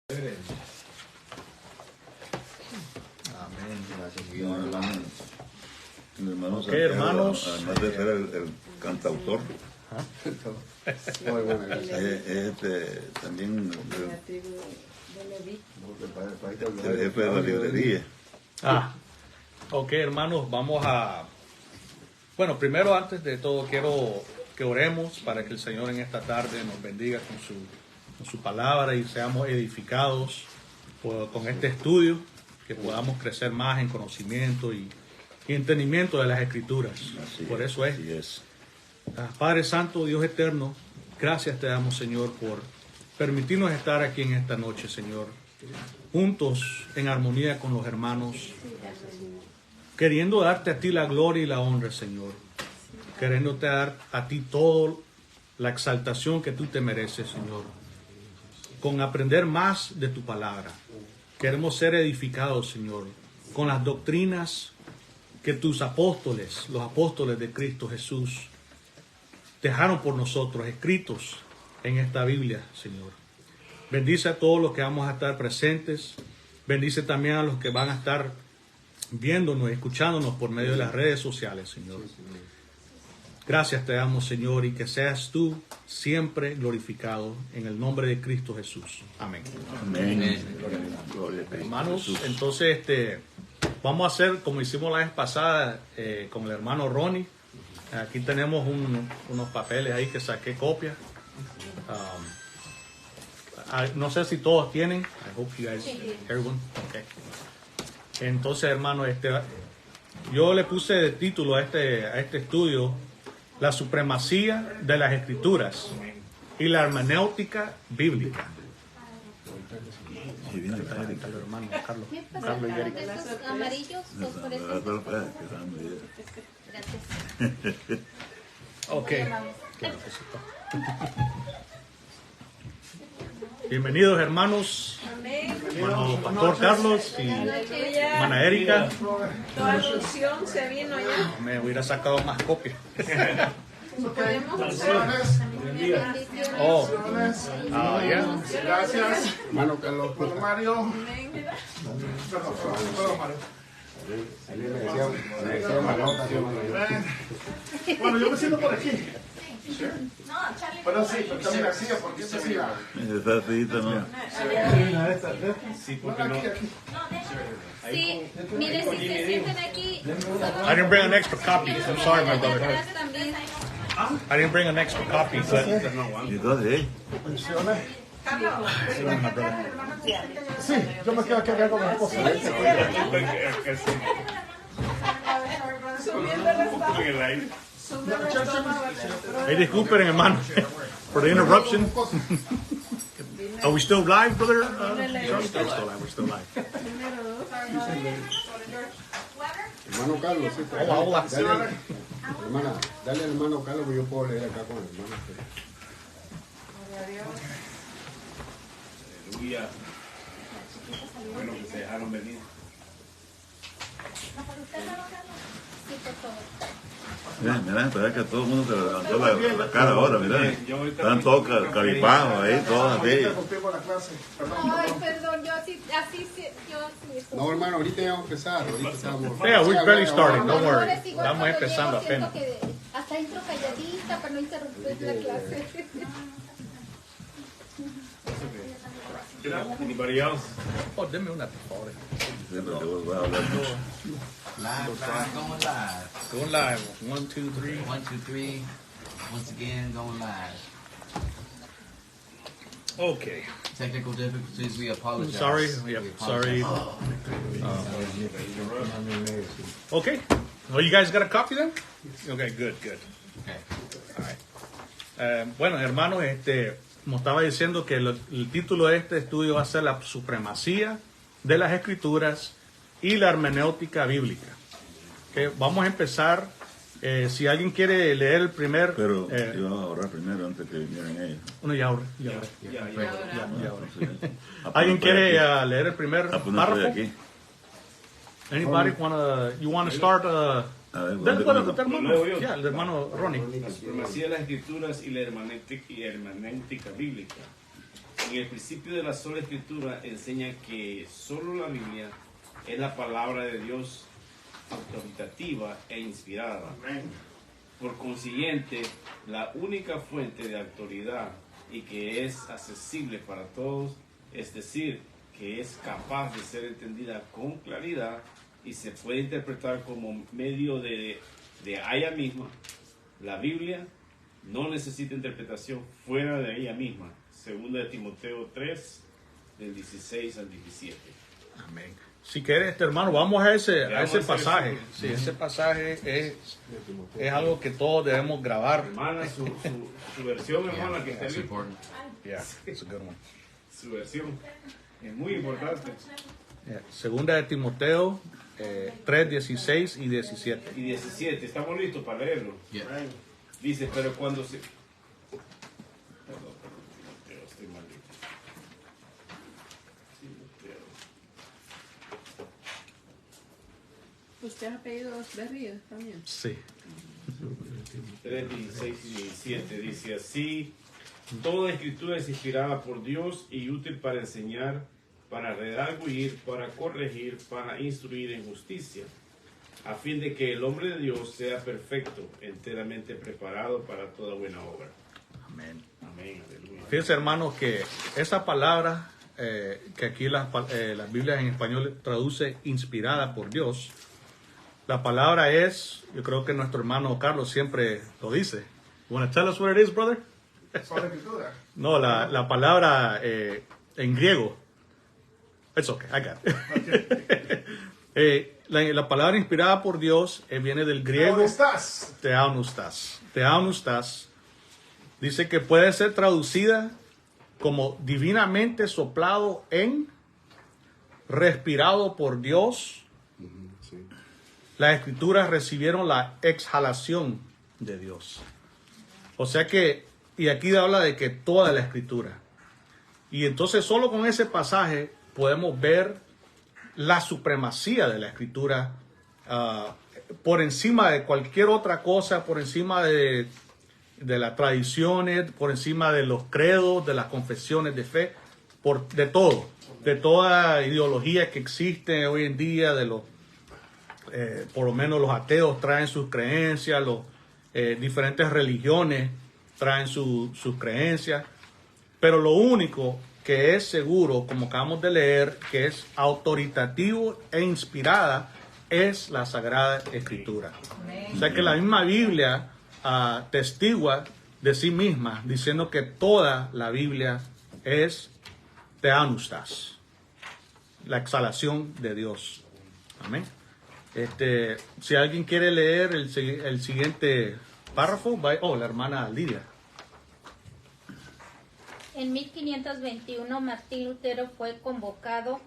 Ok, hermanos. Además de ser el cantautor, también el jefe de la librería. Ok, hermanos, vamos a... Bueno, primero, antes de todo, quiero que oremos para que el Señor en esta tarde nos bendiga con su palabra y seamos edificados con este estudio, que podamos crecer más en conocimiento y entendimiento de las Escrituras. Por eso es. Padre Santo, Dios eterno, gracias te damos, Señor, por permitirnos estar aquí en esta noche, Señor, juntos en armonía con los hermanos, queriendo darte a ti la gloria y la honra, Señor, queriéndote dar a ti toda la exaltación que tú te mereces, Señor, con aprender más de tu palabra. Queremos ser edificados, Señor, con las doctrinas que tus apóstoles, los apóstoles de Cristo Jesús, dejaron por nosotros, escritos en esta Biblia, Señor. Bendice a todos los que vamos a estar presentes. Bendice también a los que van a estar viéndonos, escuchándonos por medio de las redes sociales, Señor. Gracias te damos, Señor, y que seas tú siempre glorificado en el nombre de Cristo Jesús. Amén. Amén. Hermanos, entonces vamos a hacer como hicimos la vez pasada con el hermano Ronnie. Aquí tenemos unos papeles ahí que saqué copia. No sé si todos tienen. I hope you guys, everyone. Okay. Entonces, hermano, yo le puse de título a este estudio: la supremacía de las Escrituras y la hermenéutica bíblica. Sí, viene Hermano Carlos y Erika. Esos amarillos, gracias. Ok. Bienvenidos, hermanos. Hermano Pastor Carlos y hermana Erika. Toda función se vino ya. Me hubiera sacado más copias. Oh, yeah. Gracias. Hermano Carlos. Hermano Mario. Perdón, Mario. Bueno, yo me siento por aquí. Pero sí, pero también así, porque yo decía. Esa sillita no. Sí, porque no. Sí, mire, si se sienten aquí. I didn't bring an extra copy. I'm sorry, my brother. Atrás también. I didn't bring an extra copy, but Y entonces, Sí, yo me quedo aquí con mi esposa. hey, disculpen, hermano, for the interruption. Are we still live, brother? We're still live. Hermano Carlos, sí, Hola. hermana, dale al hermano Carlos, que yo puedo leer acá con el hermano. Aleluya. Bueno, que se dejaron venir. mira, pero es que todo el mundo se levantó la cara ahora, mira. Están todos caripajos ahí, todos así. Ay, perdón, yo así No, hermano, ahorita ya vamos a empezar. Ahorita estamos. Yeah, we're barely starting, don't worry. Ahora es igual Estamos cuando empezando llego, siento apenas. que hasta entro calladita para no interrumpir la clase. Anybody else? Oh, denme una, por favor. Sí, pero yo voy a hablar mucho. Going live. Going live. 1, 2, 3. 1, 2, 3. Once again, going live. Okay. Technical difficulties, we apologize. Sorry. Yep, We sorry. apologize. Okay. Oh, you guys got a copy then? Okay, good. Okay. All right. Bueno, hermanos, como estaba diciendo, que el título de este estudio va a ser la supremacía de las Escrituras y la hermenéutica bíblica. Okay, vamos a empezar. Si alguien quiere leer el primer... Pero iba a orar primero antes que vinieran ellos. Bueno, ya ahora. Apenas ¿Alguien estoy quiere aquí. leer el primer Apenas estoy párrafo? aquí. Anybody you wanna start? A ver, Del ¿cuándo hermano. Lo leo yo. Ya, el hermano Ronnie. La supremacía de las Escrituras y la hermenéutica bíblica. En el principio de la sola escritura enseña que solo la Biblia es la palabra de Dios autoritativa e inspirada. Por consiguiente, la única fuente de autoridad y que es accesible para todos, es decir, que es capaz de ser entendida con claridad y se puede interpretar como medio de ella misma. La Biblia no necesita interpretación fuera de ella misma. Segunda de Timoteo 3, del 16 al 17. Amén. Si quieres, hermano, vamos a ese pasaje. Sí, ese pasaje es algo que todos debemos grabar. Hermana, su versión, hermana, que está That's bien. important. Yeah, it's a good one. Su versión es muy importante. Yeah. Segunda de Timoteo 3, 16 y 17. Y 17, estamos listos para leerlo. Yeah. Dice, pero cuando se... Perdón, Timoteo, estoy maldito. Timoteo. ¿Usted ha pedido los berríos también? Sí. 3, 16 y 17 dice así: toda escritura es inspirada por Dios y útil para enseñar, para redarguir, para corregir, para instruir en justicia, a fin de que el hombre de Dios sea perfecto, enteramente preparado para toda buena obra. Amén. Amén, aleluya. Fíjense, hermanos, que esa palabra que aquí las Biblias en español traduce inspirada por Dios, la palabra es, yo creo que nuestro hermano Carlos siempre lo dice. You want to tell us what it is, brother? Sola escritura. No, la palabra en griego. It's okay, I got it. La palabra inspirada por Dios viene del griego. ¿Dónde estás? Theopneustas. Theopneustas dice que puede ser traducida como divinamente soplado en, respirado por Dios. Las escrituras recibieron la exhalación de Dios. O sea que, y aquí habla de que toda la escritura. Y entonces solo con ese pasaje podemos ver la supremacía de la escritura por encima de cualquier otra cosa, por encima de las tradiciones, por encima de los credos, de las confesiones de fe, de todo, de toda ideología que existe hoy en día, de los por lo menos los ateos traen sus creencias, los diferentes religiones traen sus creencias, pero lo único que es seguro, como acabamos de leer, que es autoritativo e inspirada, es la Sagrada Escritura. O sea que la misma Biblia testigua de sí misma, diciendo que toda la Biblia es theopneustas, la exhalación de Dios. Amén. Si alguien quiere leer el siguiente párrafo, la hermana Lidia. En 1521 Martín Lutero fue convocado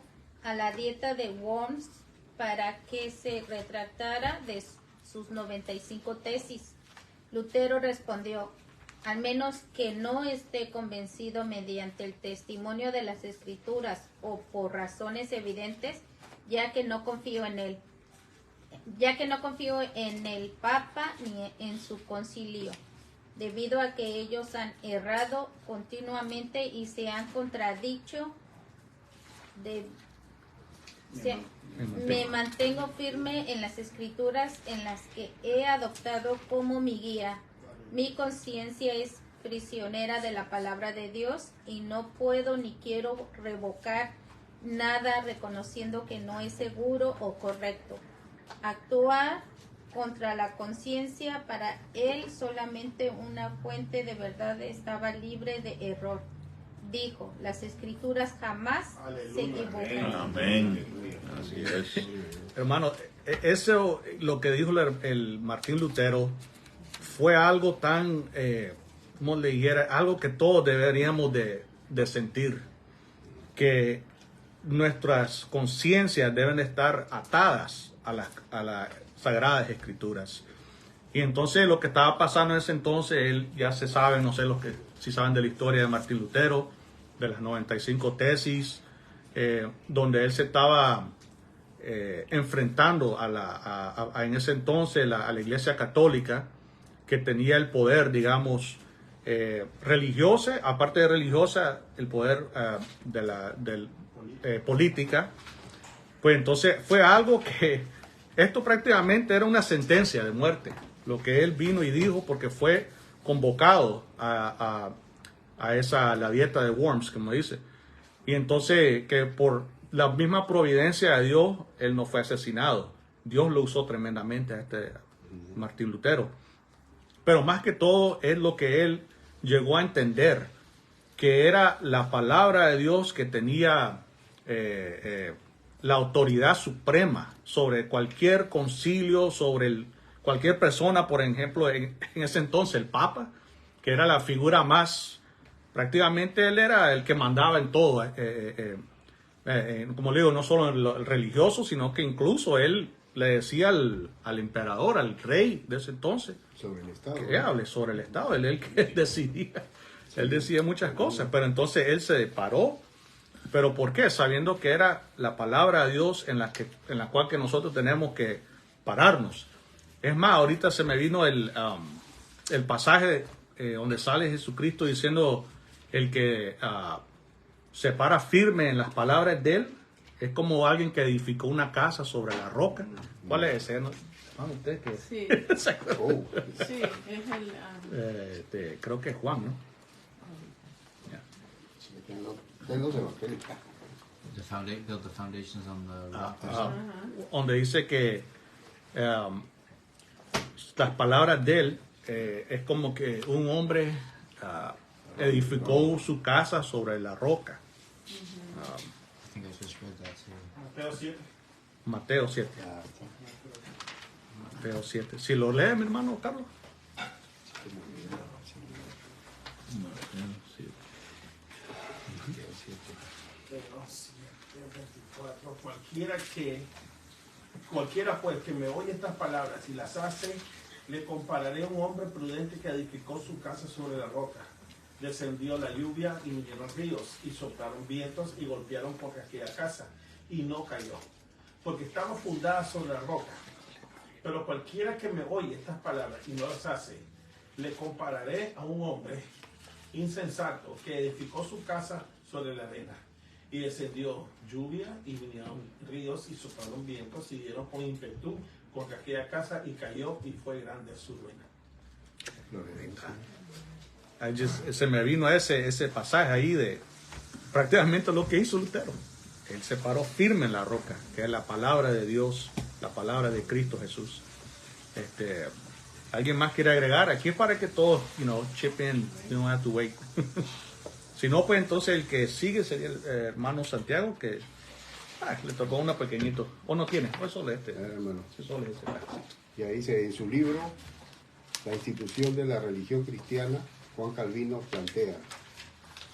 a la dieta de Worms para que se retractara de sus 95 tesis. Lutero respondió: al menos que no esté convencido mediante el testimonio de las Escrituras o por razones evidentes, ya que no confío en el Papa ni en su concilio, debido a que ellos han errado continuamente y se han contradicho. Me mantengo firme en las Escrituras, en las que he adoptado como mi guía. Mi conciencia es prisionera de la palabra de Dios y no puedo ni quiero revocar nada reconociendo que no es seguro o correcto. Actuar contra la conciencia, para él solamente una fuente de verdad estaba libre de error. Dijo: las Escrituras jamás se equivocan. Amén. Así es. Hermano, eso, lo que dijo el Martín Lutero, fue algo tan, como le dijera, algo que todos deberíamos de sentir, que nuestras conciencias deben estar atadas a las Sagradas Escrituras. Y entonces lo que estaba pasando en ese entonces, él ya se sabe, no sé si saben de la historia de Martín Lutero, de las 95 tesis, donde él se estaba enfrentando en ese entonces a la Iglesia Católica, que tenía el poder, digamos, religiosa, aparte de religiosa, el poder de la política. Pues entonces fue algo que esto prácticamente era una sentencia de muerte, lo que él vino y dijo, porque fue convocado a la dieta de Worms, como dice. Y entonces que por la misma providencia de Dios, él no fue asesinado. Dios lo usó tremendamente a Martín Lutero. Pero más que todo es lo que él llegó a entender, que era la palabra de Dios que tenía la autoridad suprema sobre cualquier concilio, sobre cualquier persona. Por ejemplo, en ese entonces el Papa, que era la figura más, prácticamente él era el que mandaba en todo, como le digo, no solo en lo religioso, sino que incluso él le decía al emperador, al rey de ese entonces, sobre el Estado, que hable sobre el Estado. Él el que decidía, él decía muchas cosas, pero entonces él se paró. ¿Pero por qué? Sabiendo que era la palabra de Dios en la cual que nosotros tenemos que pararnos. Es más, ahorita se me vino el pasaje donde sale Jesucristo diciendo, el que se para firme en las palabras de él es como alguien que edificó una casa sobre la roca. ¿Cuál es ese? ¿No? ¿Usted qué? Sí. Oh. Sí, es el... creo que es Juan, ¿no? En los evangelios. Build the foundations on the rock. Donde dice que las palabras de él es como que un hombre edificó su casa sobre la roca. I think I just read that too. Mateo 7. Mateo 7. Mateo 7. Si lo lee, mi hermano Carlos. Cualquiera pues que me oye estas palabras y las hace, le compararé a un hombre prudente que edificó su casa sobre la roca. Descendió la lluvia y vinieron ríos, y soplaron vientos y golpearon por aquella casa, y no cayó, porque estaba fundada sobre la roca. Pero cualquiera que me oye estas palabras y no las hace, le compararé a un hombre insensato que edificó su casa sobre la arena. Y descendió lluvia y vinieron ríos y soplaron vientos y dieron con ímpetu contra aquella casa y cayó y fue grande su ruina. Se me vino ese pasaje ahí de prácticamente lo que hizo Lutero. Él se paró firme en la roca, que es la palabra de Dios, la palabra de Cristo Jesús. ¿Alguien más quiere agregar? Aquí es para que todos, chip in, you don't have to wait. Si no, pues entonces el que sigue sería el hermano Santiago, que le tocó uno pequeñito. ¿O no tiene? ¿O solo este? Hermano. Solo este. Y ahí dice, en su libro, La institución de la religión cristiana, Juan Calvino plantea,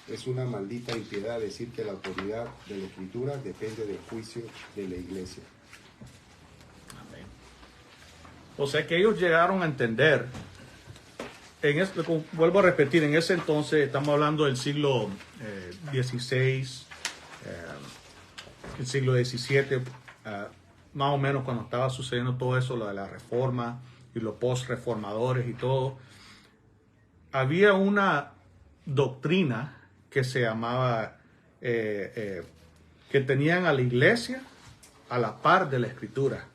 es una maldita impiedad decir que la autoridad de la Escritura depende del juicio de la Iglesia. Amén. O sea que ellos llegaron a entender, vuelvo a repetir, en ese entonces, estamos hablando del siglo XVI, el siglo XVII, más o menos cuando estaba sucediendo todo eso, lo de la reforma y los post-reformadores y todo, había una doctrina que se llamaba, que tenían a la iglesia a la par de la Escritura.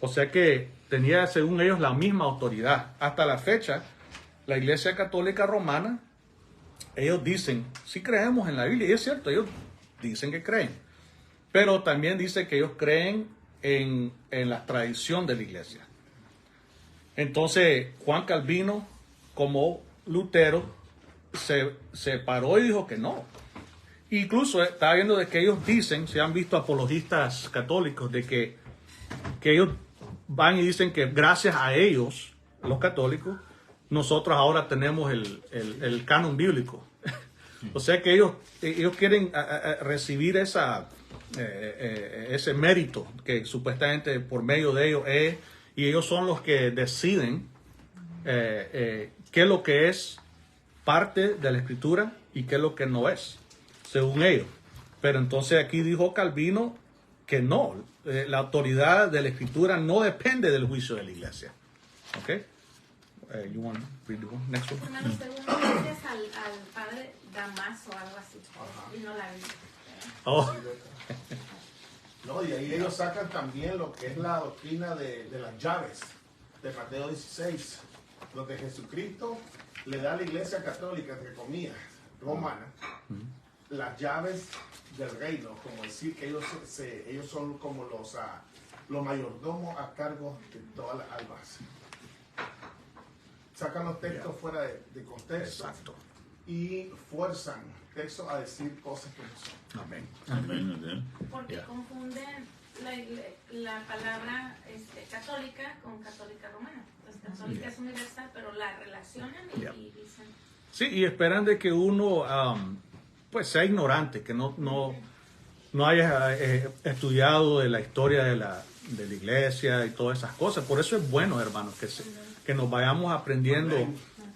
O sea que tenía, según ellos, la misma autoridad. Hasta la fecha, la Iglesia Católica Romana, ellos dicen, sí creemos en la Biblia, y es cierto, ellos dicen que creen, pero también dicen que ellos creen en la tradición de la Iglesia. Entonces, Juan Calvino, como Lutero, se paró y dijo que no. Incluso estaba viendo de que ellos dicen, se han visto apologistas católicos, de que ellos van y dicen que gracias a ellos, los católicos, nosotros ahora tenemos el canon bíblico. O sea que ellos quieren recibir ese mérito que supuestamente por medio de ellos es, y ellos son los que deciden qué es lo que es parte de la Escritura y qué es lo que no es, según ellos. Pero entonces aquí dijo Calvino que no, la autoridad de la Escritura no depende del juicio de la Iglesia. ¿Ok? You want to read the one? Next one? Hermano, según gracias al padre Damaso o algo así. Y no la vi. Oh. No, y ahí ellos sacan también lo que es la doctrina de las llaves de Mateo 16, donde Jesucristo le da a la iglesia católica, entre comillas, romana, las llaves del reino, como decir que ellos son como los mayordomos a cargo de todas las almas. Sacan los textos fuera de contexto. Exacto. Y fuerzan textos a decir cosas que no son. Amén. Amén. Porque confunden la palabra católica con católica romana. Pues católica es universal, pero la relacionan y dicen... Sí, y esperan de que uno pues sea ignorante, que no haya estudiado de la historia de la iglesia y todas esas cosas. Por eso es bueno, hermanos, que nos vayamos aprendiendo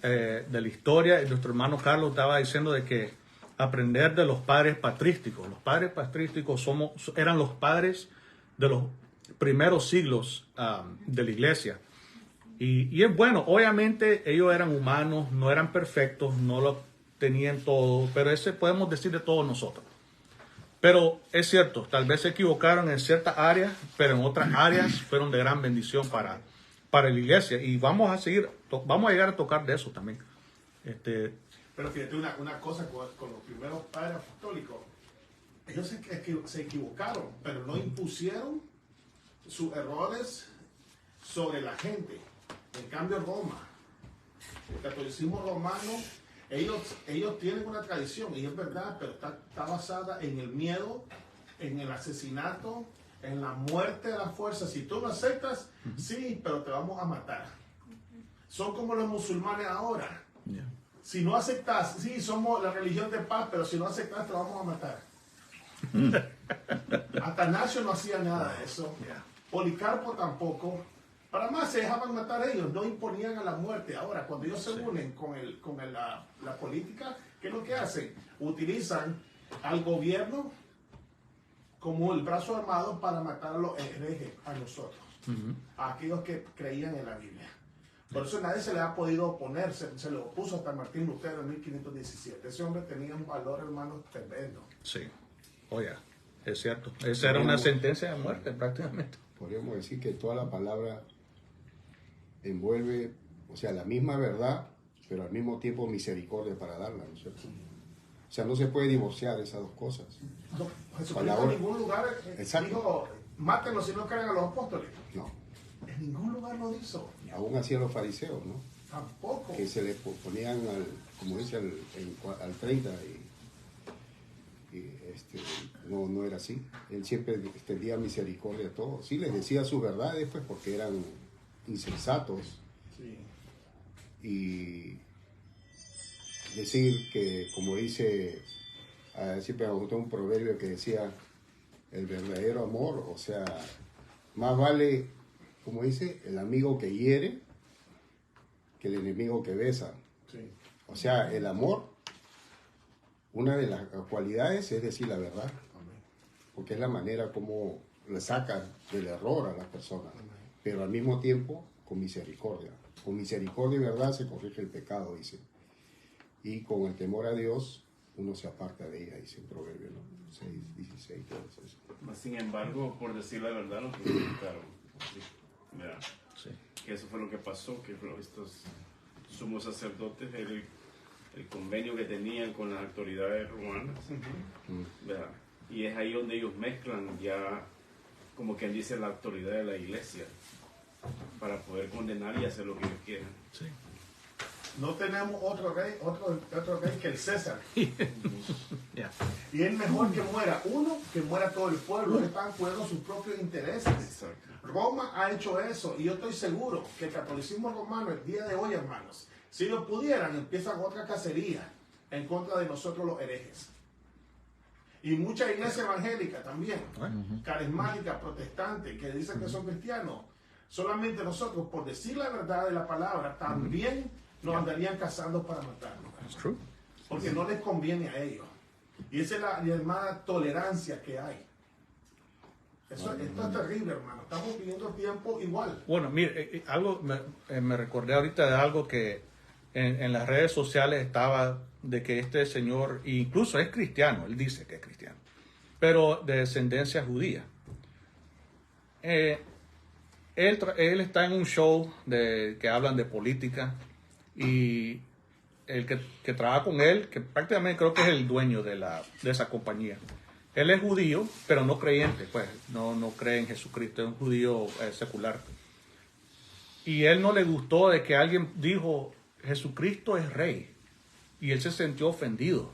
de la historia. Y nuestro hermano Carlos estaba diciendo de que aprender de los padres patrísticos. Los padres patrísticos eran los padres de los primeros siglos de la iglesia. Y es bueno, obviamente ellos eran humanos, no eran perfectos, no lo tenían todo, pero ese podemos decir de todos nosotros. Pero es cierto, tal vez se equivocaron en ciertas áreas, pero en otras áreas fueron de gran bendición para la iglesia. Y vamos a llegar a tocar de eso también. Pero fíjate una cosa con los primeros padres apostólicos. Ellos se equivocaron, pero no impusieron sus errores sobre la gente. En cambio, Roma, el catolicismo romano, ellos tienen una tradición, y es verdad, pero está basada en el miedo, en el asesinato, en la muerte de la fuerza. Si tú no aceptas, sí, pero te vamos a matar. Son como los musulmanes ahora. Yeah. Si no aceptas, sí, somos la religión de paz, pero si no aceptas, te vamos a matar. Atanasio no hacía nada de eso. Yeah. Policarpo tampoco. Para más se dejaban matar ellos, no imponían a la muerte. Ahora, cuando ellos se unen con la política, ¿qué es lo que hacen? Utilizan al gobierno como el brazo armado para matar a los herejes, a nosotros, a aquellos que creían en la Biblia. Por eso nadie se le ha podido oponer, se le opuso hasta Martín Lutero en 1517. Ese hombre tenía un valor, hermano, tremendo. Sí, oye, es cierto. Esa era una sentencia de muerte prácticamente. Podríamos decir que toda la palabra envuelve, o sea, la misma verdad, pero al mismo tiempo misericordia para darla, ¿no es cierto? O sea, no se puede divorciar esas dos cosas. No, Jesucristo en ningún lugar dijo, mátenlos si no creen a los apóstoles. No. En ningún lugar lo hizo. Aún hacían los fariseos, ¿no? Tampoco. Que se le ponían, como dice, al 30 no era así. Él siempre extendía misericordia a todos. Sí, les decía sus verdades, pues, porque eran insensatos. Sí. Y decir que, como dice, siempre me gustó un proverbio que decía, el verdadero amor, o sea, más vale, como dice, el amigo que hiere que el enemigo que besa. Sí. O sea, el amor, una de las cualidades es decir la verdad, porque es la manera como le sacan del error a las personas, pero al mismo tiempo con misericordia. Con misericordia y verdad se corrige el pecado, dice. Y con el temor a Dios uno se aparta de ella, dice en Proverbio, ¿no? 6, 16, todo eso. Sin embargo, por decir la verdad, lo crucificaron. ¿Verdad? Sí. Que eso fue lo que pasó, que estos sumos sacerdotes, el convenio que tenían con las autoridades romanas, ¿verdad? Y es ahí donde ellos mezclan ya, como quien dice, la autoridad de la iglesia para poder condenar y hacer lo que ellos quieran. Sí. No tenemos otro rey que el César. Yeah. Y es mejor que muera uno que muera todo el pueblo. Están cuidando sus propios intereses. Exacto. Roma ha hecho eso y yo estoy seguro que el catolicismo romano el día de hoy, hermanos, si ellos pudieran, empiezan otra cacería en contra de nosotros los herejes. Y mucha iglesia evangélica también, carismática, protestante, que dicen que son cristianos. Solamente nosotros, por decir la verdad de la palabra, también nos andarían cazando para matarnos. Porque no les conviene a ellos. Y esa es la llamada tolerancia que hay. Esto es terrible, hermano. Estamos viviendo tiempo igual. Bueno, mire, algo me recordé ahorita de algo que en las redes sociales estaba de que este señor, incluso es cristiano, él dice que es cristiano, pero de descendencia judía. Él está en un show que hablan de política y el que trabaja con él, que prácticamente creo que es el dueño de esa compañía. Él es judío, pero no creyente, pues no cree en Jesucristo, es un judío secular. Y él no le gustó de que alguien dijo, Jesucristo es rey. Y él se sintió ofendido.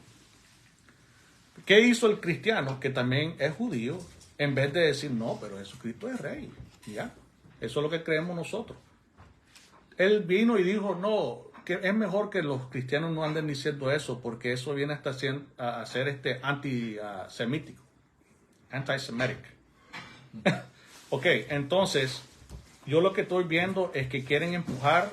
¿Qué hizo el cristiano, que también es judío, en vez de decir, no, pero Jesucristo es rey? Ya, eso es lo que creemos nosotros. Él vino y dijo, no, que es mejor que los cristianos no anden diciendo eso, porque eso viene hasta a ser antisemítico. Antisemitic. Ok, entonces, yo lo que estoy viendo es que quieren empujar,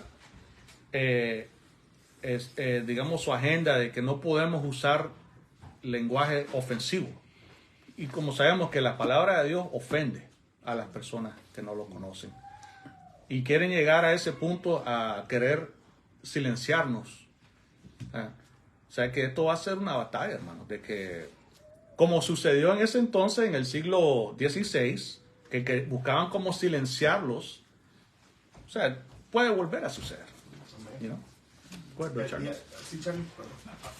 digamos, su agenda de que no podemos usar lenguaje ofensivo. Y como sabemos que la palabra de Dios ofende a las personas que no lo conocen. Y quieren llegar a ese punto a querer silenciarnos. O sea que esto va a ser una batalla, hermano, de que, como sucedió en ese entonces, en el siglo XVI, que buscaban como silenciarlos, o sea, puede volver a suceder. You know? Go ahead, Charlie.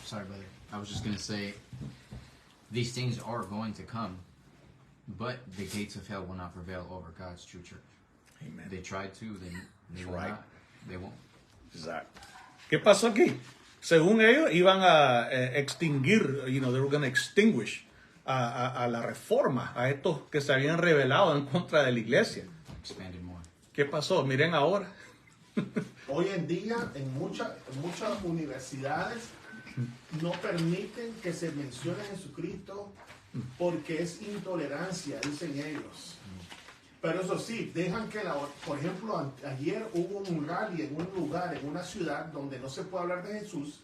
Sorry, brother. I was just going to say, these things are going to come, but the gates of hell will not prevail over God's true church. Amen. They tried to, they will not. They won't. Exacto. ¿Qué pasó aquí? Según ellos, iban a extinguir, they were going to extinguish a la reforma, a estos que se habían rebelado en contra de la iglesia. Expanded more. ¿Qué pasó? Miren ahora. Hoy en día, en muchas universidades, no permiten que se mencione a Jesucristo porque es intolerancia, dicen ellos. Pero eso sí, dejan que, por ejemplo, ayer hubo un rally en un lugar, en una ciudad donde no se puede hablar de Jesús.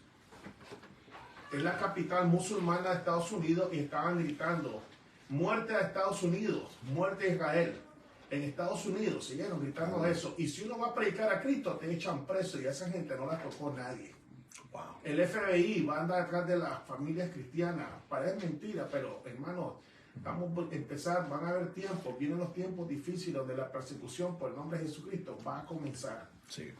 Es la capital musulmana de Estados Unidos y estaban gritando, muerte a Estados Unidos, muerte a Israel. En Estados Unidos siguieron gritando eso. Y si uno va a predicar a Cristo, te echan preso y a esa gente no la tocó nadie. Wow. El FBI va a andar atrás de las familias cristianas. Parece mentira, pero hermano, vamos a empezar, van a haber tiempos, vienen los tiempos difíciles donde la persecución por el nombre de Jesucristo va a comenzar. Sí.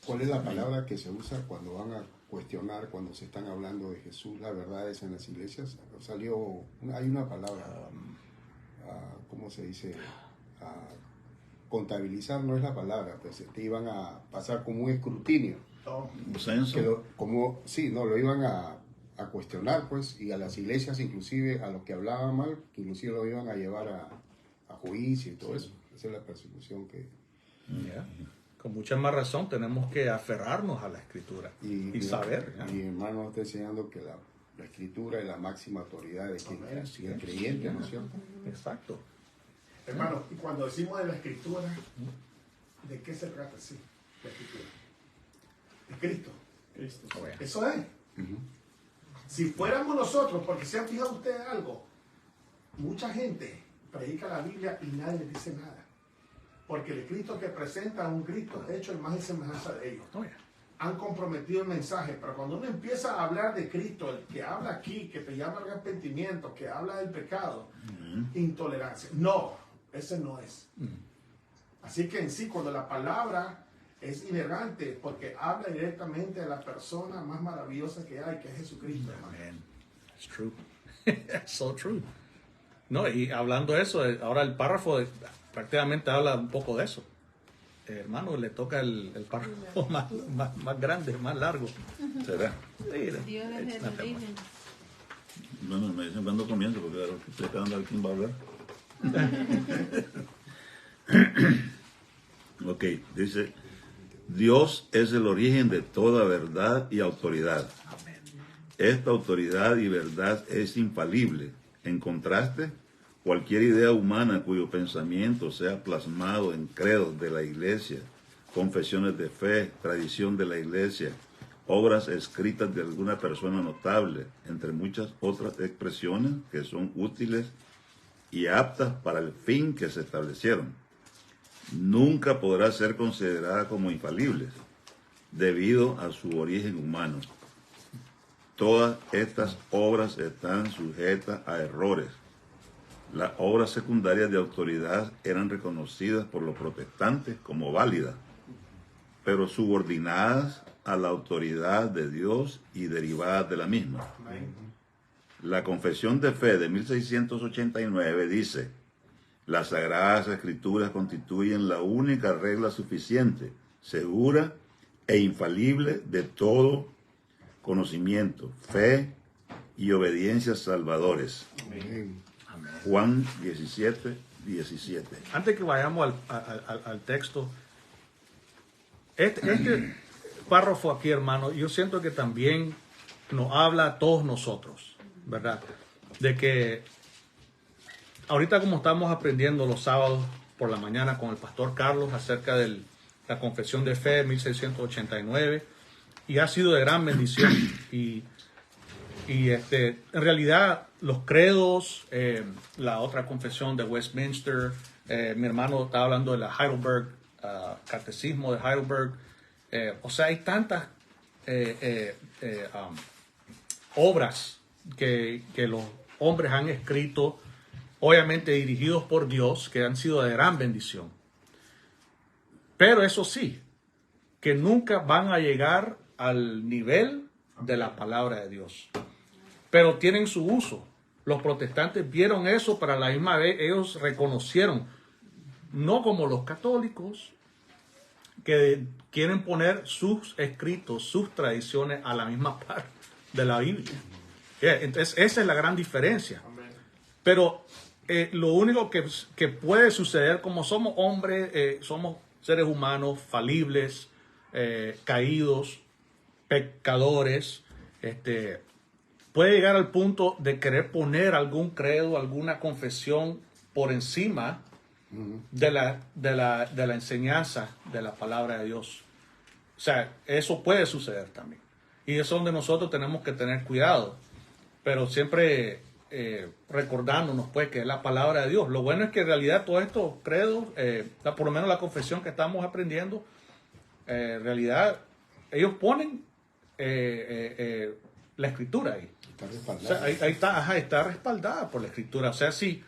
¿Cuál es la palabra que se usa cuando van a cuestionar, cuando se están hablando de Jesús, la verdad es en las iglesias? Hay una palabra, ¿cómo se dice? Contabilizar no es la palabra, pues te iban a pasar como un escrutinio. ¿Un censo? Lo iban a cuestionar, pues, y a las iglesias, inclusive a los que hablaban mal, que inclusive lo iban a llevar a juicio y todo eso. Esa es la persecución que... Yeah. Con mucha más razón tenemos que aferrarnos a la Escritura y saber. Mi hermano está enseñando que la Escritura es la máxima autoridad de quien es el creyente, ¿no es cierto? Exacto. Hermano, y cuando decimos de la Escritura, ¿de qué se trata? Sí, la Escritura. De Cristo. Oh, yeah. Eso es. Si fuéramos nosotros, porque se han fijado ustedes algo, mucha gente predica la Biblia y nadie les dice nada. Porque el Cristo que presenta es un Cristo hecho en imagen y semejanza de ellos. Oh, yeah. Han comprometido el mensaje, pero cuando uno empieza a hablar de Cristo, el que habla aquí, que te llama al arrepentimiento, que habla del pecado, intolerancia. No, ese no es. Así que en sí, cuando la palabra es inerrante, porque habla directamente a la persona más maravillosa que hay, que es Jesucristo. Man, it's true. It's so true. No, y hablando de eso, ahora el párrafo prácticamente habla un poco de eso. Hermano, le toca el párrafo más grande, más largo. ¿Será? Dios es el origen. Bueno, me dicen cuando comienzo, porque claro, estoy esperando a ver quién va a hablar. Ok, dice, Dios es el origen de toda verdad y autoridad. Esta autoridad y verdad es infalible. En contraste, cualquier idea humana cuyo pensamiento sea plasmado en credos de la iglesia, confesiones de fe, tradición de la iglesia, obras escritas de alguna persona notable, entre muchas otras expresiones que son útiles y aptas para el fin que se establecieron. Nunca podrá ser considerada como infalibles, debido a su origen humano. Todas estas obras están sujetas a errores. Las obras secundarias de autoridad eran reconocidas por los protestantes como válidas, pero subordinadas a la autoridad de Dios y derivadas de la misma. La Confesión de Fe de 1689 dice: las Sagradas Escrituras constituyen la única regla suficiente, segura e infalible de todo conocimiento, fe y obediencia salvadores. Amén. Juan 17, 17. Antes que vayamos al texto, este párrafo aquí, hermano, yo siento que también nos habla a todos nosotros, ¿verdad? De que ahorita, como estamos aprendiendo los sábados por la mañana con el pastor Carlos acerca de la Confesión de Fe de 1689, y ha sido de gran bendición. Y en realidad los credos, la otra confesión de Westminster, mi hermano estaba hablando de la Heidelberg, Catecismo de Heidelberg. O sea, hay tantas obras que los hombres han escrito, obviamente dirigidos por Dios, que han sido de gran bendición. Pero eso sí, que nunca van a llegar al nivel de la palabra de Dios. Pero tienen su uso. Los protestantes vieron eso, para la misma vez ellos reconocieron, no como los católicos, que quieren poner sus escritos, sus tradiciones a la misma par de la Biblia. Entonces, esa es la gran diferencia. Pero lo único que puede suceder, como somos hombres, somos seres humanos falibles, caídos, pecadores, puede llegar al punto de querer poner algún credo, alguna confesión por encima de la enseñanza de la palabra de Dios. O sea, eso puede suceder también. Y eso es donde nosotros tenemos que tener cuidado. Pero siempre recordándonos pues que es la palabra de Dios. Lo bueno es que en realidad todos estos credos, por lo menos la confesión que estamos aprendiendo, en realidad ellos ponen la escritura ahí. Está respaldada. O sea, ahí está respaldada por la escritura. O sea, sí,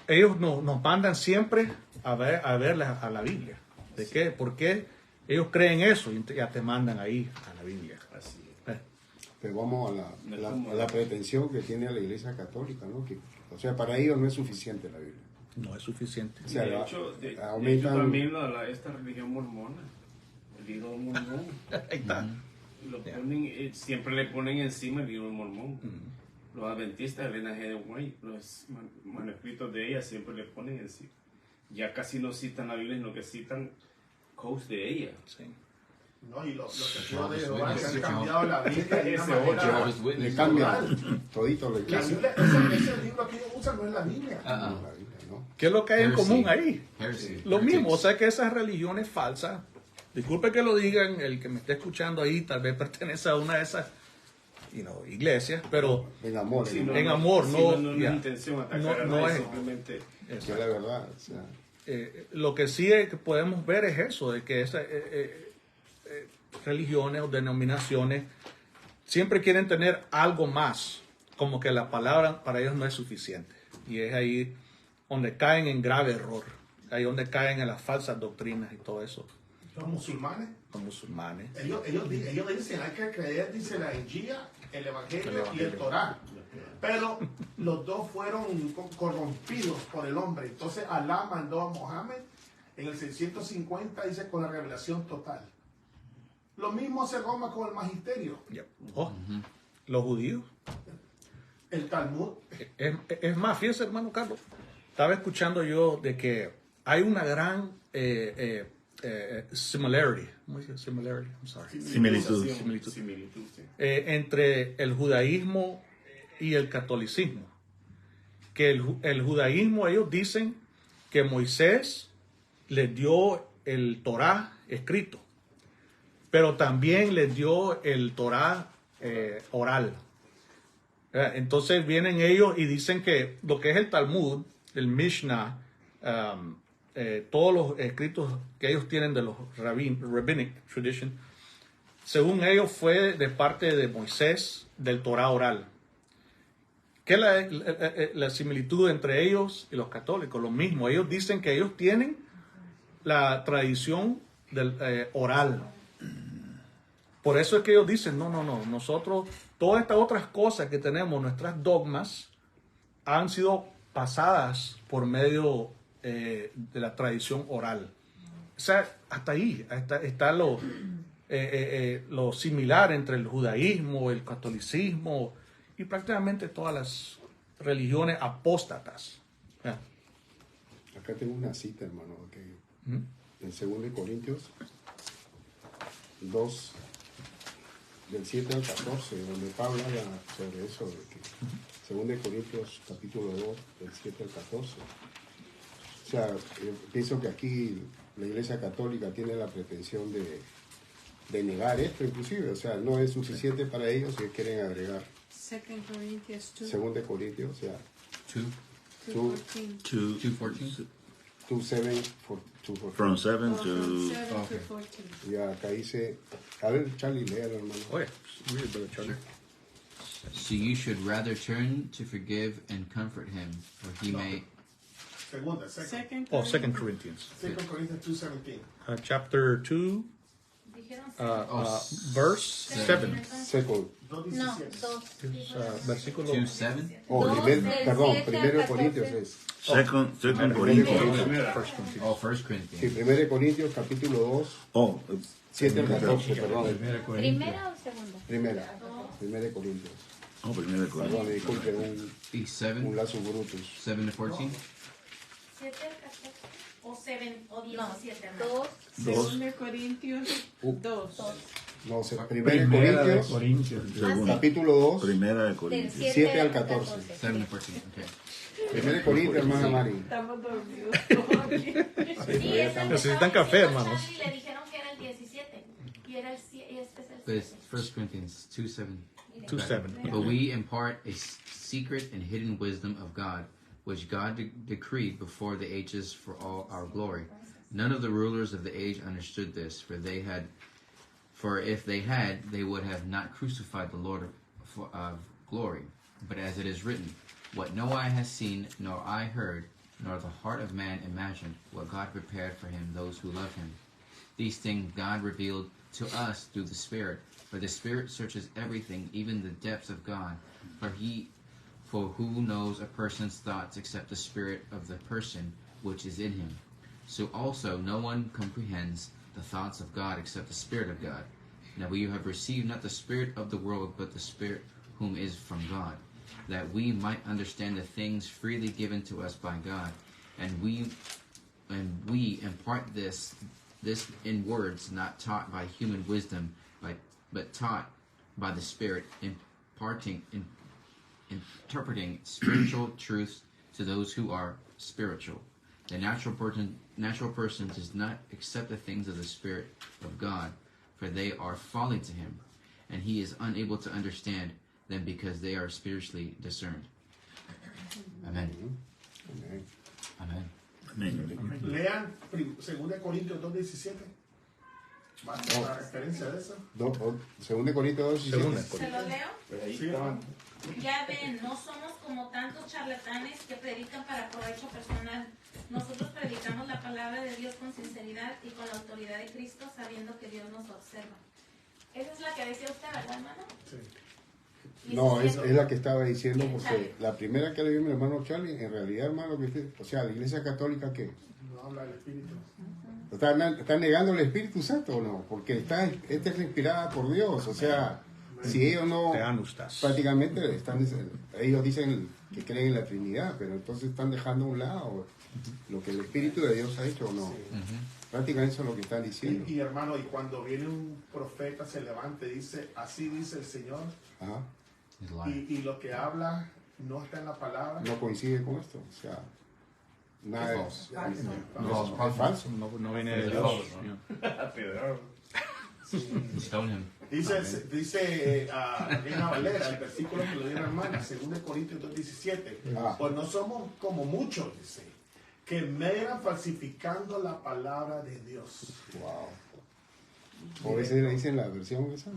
ellos nos mandan siempre a ver a la Biblia. ¿De qué? ¿Por qué ellos creen eso? Y ya te mandan ahí a la Biblia. Así es. Pero vamos a la pretensión que tiene la Iglesia Católica, ¿no? O sea, para ellos no es suficiente la Biblia. No es suficiente. O sea, De hecho, aumentan... también esta religión mormona, el libro mormón. Ahí está. Lo ponen, siempre le ponen encima el libro mormón. Los adventistas, Elena G. de White, los manuscritos de ella siempre le ponen encima. Ya casi no citan la Biblia, sino que citan quotes de ella. Sí. No, y los testigos de Jehová que han cambiado la Biblia de una Ese manera... Le cambian todito. Le La cambian. Biblia, ese libro que ellos usan no es la Biblia. La Biblia, ¿no? ¿Qué es lo que hay en Heresy. común ahí? Heresy. Lo mismo, o sea que esas religiones falsas, disculpe que lo digan, el que me esté escuchando ahí tal vez pertenece a una de esas iglesias, pero En amor. Sí, ¿no? en amor, sí, no, no ya. es intención atacar No- a no nadie, es- simplemente... Que es la verdad. O sea, lo que sí es que podemos ver es eso, de que esas religiones o denominaciones siempre quieren tener algo más, como que la palabra para ellos no es suficiente. Y es ahí donde caen en grave error, ahí donde caen en las falsas doctrinas y todo eso, Los musulmanes, los musulmanes. ellos dicen, hay que creer, dice la Injila, el Evangelio y el Evangelio. Torá. Pero los dos fueron corrompidos por el hombre. Entonces Alá mandó a Mohammed en el 650, dice, con la revelación total. Lo mismo hace Roma con el magisterio. Ya. Oh, los judíos. El Talmud. Es más, fíjese, hermano Carlos, estaba escuchando yo de que hay una gran similarity. ¿Cómo dice similarity? I'm sorry. Similitud. Similitud, sí. Entre el judaísmo y el catolicismo. Que el judaísmo, ellos dicen que Moisés les dio el Torá escrito, pero también les dio el Torá oral. Entonces vienen ellos y dicen que lo que es el Talmud el Mishnah, todos los escritos que ellos tienen de los Rabbinic Tradition, según ellos fue de parte de Moisés, del Torah oral. ¿Qué es la similitud entre ellos y los católicos? Lo mismo, ellos dicen que ellos tienen la tradición del oral. Por eso es que ellos dicen, no, nosotros, todas estas otras cosas que tenemos, nuestras dogmas, han sido pasadas por medio de la tradición oral. O sea, hasta ahí está lo similar entre el judaísmo, el catolicismo y prácticamente todas las religiones apóstatas. Yeah. Acá tengo una cita, hermano, que en 2 Corintios 2, del 7 al 14, donde Pablo habla sobre eso, de que 2 Corintios capítulo 2, del 7 al 14. O sea, yo pienso que aquí la Iglesia Católica tiene la pretensión de negar esto, inclusive. O sea, no es suficiente para ellos y quieren agregar. 2 Corinthians 2. 2 Corintios, o sea, 2:14. 2:7, From 7 to... 7 to Okay. 14. Ya acá dice, a ver, Charlie, léalo, hermano. Oye, read it, brother Charlie. So you should rather turn to forgive and comfort him, for he may. Segunda, 2 Corinthians. 2 Corinthians 2:17. Chapter 2, Dijeron verse 7. Second. No, 2:17. 2. Versículo 2:7. Oh, Dos primer, del perdón, 7 al primero 14. Corintios es. Second Primero Corinthians. Corintios. Oh, 1 Sí, Corinthians. 1 Corintios capítulo 2, Oh, 7 al 14, perdón. ¿Primera o segunda? Primera, 1 Corintios. oh, primero Perdón, Corinthians. disculpe, Y un 7 lazo brutus. to 14. 7 al 14 o 7 o 17. 2. 2 Corintios 2. No, 1 Corintios, Segunda. capítulo 2, Primera de Del Corintios. 7 al 14. 7 to 14. Okay. 1 Corintios, hermana Mari. Estamos dormidos. Sí, esa Necesitan café, hermanos. Y le dijeron que era el 17. Y era el 7. Y este es el But it's 7. 1 Corinthians 2:7. 2:7. But we impart a secret and hidden wisdom of God, which God decreed before the ages for all our glory. None of the rulers of the age understood this, for if they had, they would have not crucified the Lord of glory. But as it is written, what no eye has seen, nor eye heard, nor the heart of man imagined, what God prepared for him those who love him. These things God revealed to us through the Spirit. For the Spirit searches everything, even the depths of God. For who knows a person's thoughts except the spirit of the person which is in him? So also no one comprehends the thoughts of God except the Spirit of God. Now we have received not the spirit of the world, but the Spirit whom is from God, that we might understand the things freely given to us by God, and we impart this in words not taught by human wisdom, but taught by the Spirit, interpreting spiritual truths to those who are spiritual. The natural person does not accept the things of the Spirit of God, for they are folly to him, and he is unable to understand them because they are spiritually discerned. Amen. Amén. Amen. Lean 2 Corintios 2:17. ¿Va a ser la referencia de eso? 2 Corintios 2, Segunda. ¿Se lo leo? Sí, Ya ven, no somos como tantos charlatanes que predican para provecho personal. Nosotros predicamos la palabra de Dios con sinceridad y con la autoridad de Cristo, sabiendo que Dios nos observa. Esa es la que decía usted, ¿verdad, hermano? Sí. No, es la que estaba diciendo, porque la primera que le dio mi hermano Charlie, en realidad, hermano, o sea, la Iglesia Católica, ¿qué? No habla del Espíritu. ¿Está negando el Espíritu Santo o no? Porque esta es inspirada por Dios, o sea, si ellos no, Te anustas. prácticamente ellos dicen que creen en la Trinidad, pero entonces están dejando a un lado lo que el Espíritu de Dios ha hecho o no. Prácticamente eso es lo que están diciendo. Y hermano, y cuando viene un profeta, se levanta y dice, así dice el Señor, Ajá. y lo que habla no está en la palabra. No coincide con esto, o sea, nada Falso. es falso. No viene de Dios. Stone him. Dice Reina Valera, el versículo que lo dio la hermana, 2 Corintios 2:17. Pues no somos como muchos, dice, que meran falsificando la palabra de Dios. Wow. O ese dice en la versión esa.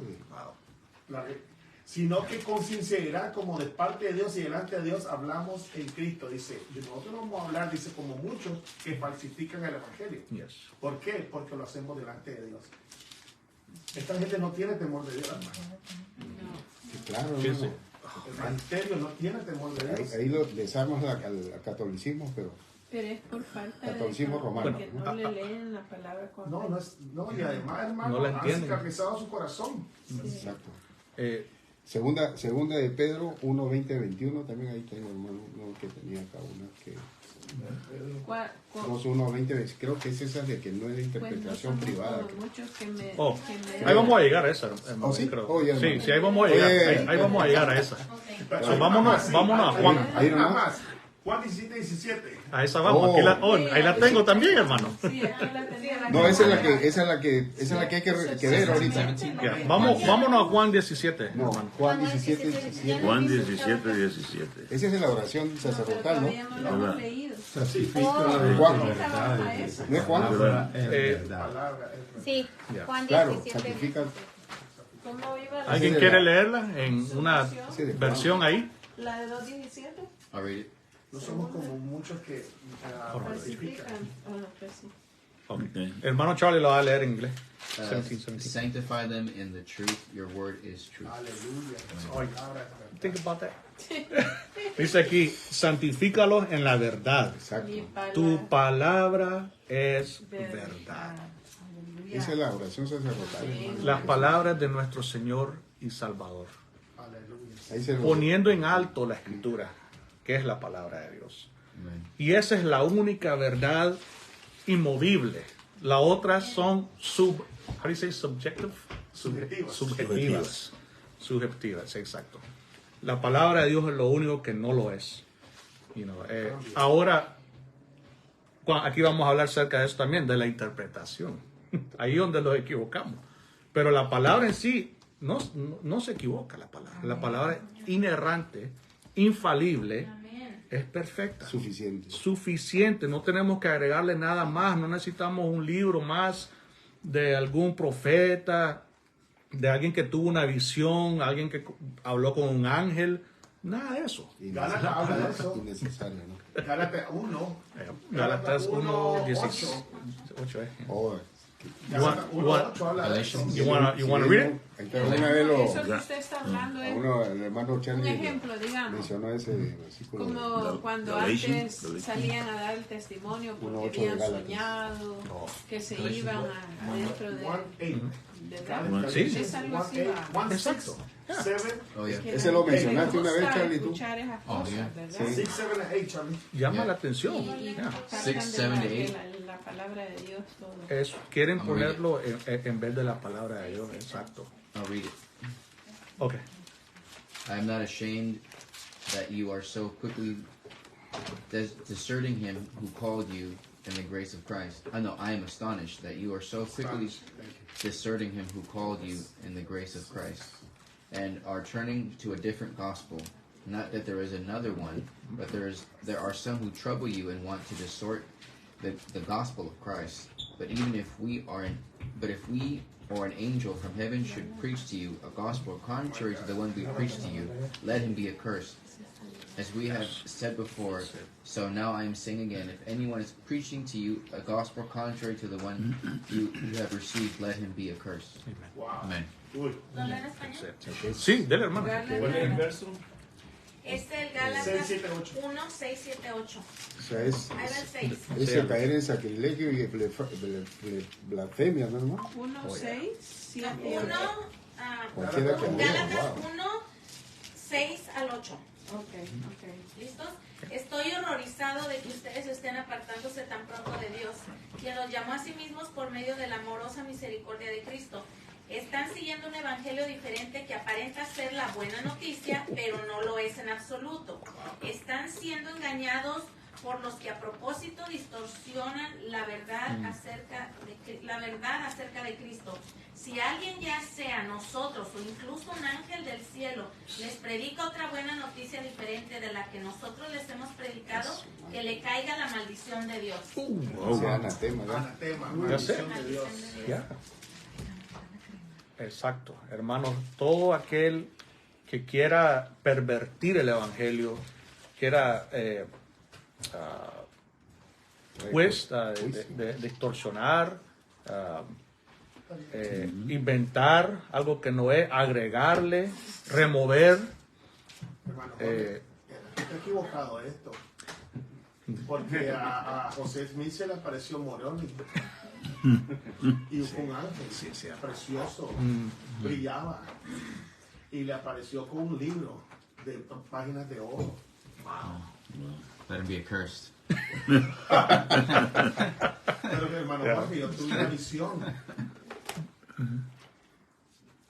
Sino que con sinceridad, como de parte de Dios y delante de Dios, hablamos en Cristo. Dice, nosotros no vamos a hablar, dice, como muchos que falsifican el Evangelio. Yes. ¿Por qué? Porque lo hacemos delante de Dios. Esta gente no tiene temor de Dios, hermano. Claro, Sí, no. sí. El magisterio no tiene temor de Dios. Ahí les armas al catolicismo, pero Pero es por falta catolicismo romano. porque no le leen la palabra correcta. No, y además, hermano, No la han entienden. cicatrizado su corazón. Exacto. Eh, Segunda de Pedro 1, 20, 21, también ahí tengo, hermano, uno que tenía acá una que... ¿Cuál? 1, 20, creo que es esa de que no es de Pues no interpretación somos privada. como muchos que me... Oh, que me- ahí vamos a llegar a esa, hermano. ¿Oh, sí? Creo. Oh, ya, Sí, hermano. sí, ahí vamos a llegar. Ahí vamos a llegar a esa. So, vámonos a Juan. Ahí Nada nomás. más. Juan 17, 17. A esa vamos. Oh. Ahí la tengo también, hermano. Sí, aquí la tenía. No, esa es la que hay que ver ahorita. Ya, vámonos a Juan 17, No, hermano. Juan 17, 17. Juan 17, 17. Esa es de la oración Pero sacerdotal, ¿no? todavía no lo hemos leído. Juan. Ahorita vamos a eso. ¿No es Juan? Sí, Ya. Juan Claro, 17. santifica. ¿Cómo iba la, ¿Alguien Esa es quiere de la- leerla en una Sí, de Juan. versión ahí? la de 2:17? I'll read it. No somos como muchos que falsifican. Falsifican. Ah, pues sí. Okay. Hermano Charlie lo va a leer en inglés. Uh, 17. sanctify them in the truth. Your word is truth. Aleluya. Oye, think about that. Dice aquí, santifícalos en la verdad. Exacto. Mi Tu palabra es verdad. verdad. Aleluya. Esa es la oración sacerdotal, hermano. Las palabras de nuestro Señor y Salvador. Aleluya. Ahí se lo... Poniendo en alto la escritura, que es la palabra de Dios. Amen. Y esa es la única verdad inmovible. Las otras son how do you say subjective? Subjetivas, exacto. La palabra de Dios es lo único que no lo es. Ahora, aquí vamos a hablar acerca de eso también, de la interpretación. Ahí es donde nos equivocamos. Pero la palabra en sí no se equivoca. La palabra inerrante, infalible, es perfecta. Suficiente. No tenemos que agregarle nada más. No necesitamos un libro más de algún profeta, de alguien que tuvo una visión, alguien que habló con un ángel. Nada de eso. Gálatas habla de eso. Innecesario, ¿no? Gálatas 1. Gálatas 1, 16. 8. Oh, Gálatas 1, 8 habla de eso. You wanna read it? entonces una vez Eso que usted está hablando es el hermano un Charlie ejemplo, digamos. mencionó ese versículo. Como cuando Galatians, antes salían a dar el testimonio Uno, porque ocho de habían Gálatas. soñado, que se iban adentro de... 1:8. ¿Verdad? Sí. Es algo así. va. Exacto. 7, Oh, yeah. Que Ese la lo gente mencionaste le una vez, gusta Charlie, tú. escuchar esas Oh, cosas, yeah. ¿verdad? 6, 7, 8, Charlie. Llama la atención. Y Yeah. tratan 6, de 7, que 8. la palabra de Dios todo. Quieren I'm gonna read ponerlo en vez de la palabra de Dios. Exacto. I'll read it. Ok. I am not ashamed that you are so quickly deserting him who called you in the grace of Christ. I am astonished that you are so quickly deserting him who called you in the grace of Christ and are turning to a different gospel. Not that there is another one, but there are some who trouble you and want to distort the gospel of Christ. But if we or an angel from heaven should preach to you a gospel contrary to the one we preach to you, let him be accursed. As we have said before, so now I am saying again, if anyone is preaching to you a gospel contrary to the one you have received, let him be accursed. Amen. Uy. ¿Lo leen en español? Sí, dele, hermano. ¿Cuál es el verso? Es el 6, Gálatas 7, 8. 1, 6, 7, 8. O sea, Ahí va el 6. es el caer en sacrilegio y blasfemia, ¿no, hermano? 1, 6, 7, 1, Cualquiera que diga, Gálatas wow. 1, 6 al 8. Ok. ¿Listos? Estoy horrorizado de que ustedes estén apartándose tan pronto de Dios, quien los llamó a sí mismos por medio de la amorosa misericordia de Cristo. Están siguiendo un evangelio diferente que aparenta ser la buena noticia, pero no lo es en absoluto. Están siendo engañados por los que a propósito distorsionan la verdad acerca de Cristo. Si alguien, ya sea nosotros o incluso un ángel del cielo, les predica otra buena noticia diferente de la que nosotros les hemos predicado, que le caiga la maldición de Dios. O sea, anatema, ¿verdad? Anatema, Ya sé. maldición de Dios. Ya. Exacto, hermanos, todo aquel que quiera pervertir el evangelio, quiera distorsionar, inventar algo que no es, agregarle, remover. Hermano Jorge, está equivocado esto. Porque a José Smith se le apareció Moroni. Y fue un ángel precioso, brillaba. Y le apareció con un libro de páginas de oro. Let him be accursed. Pero hermano Jorge, yo tuve una visión.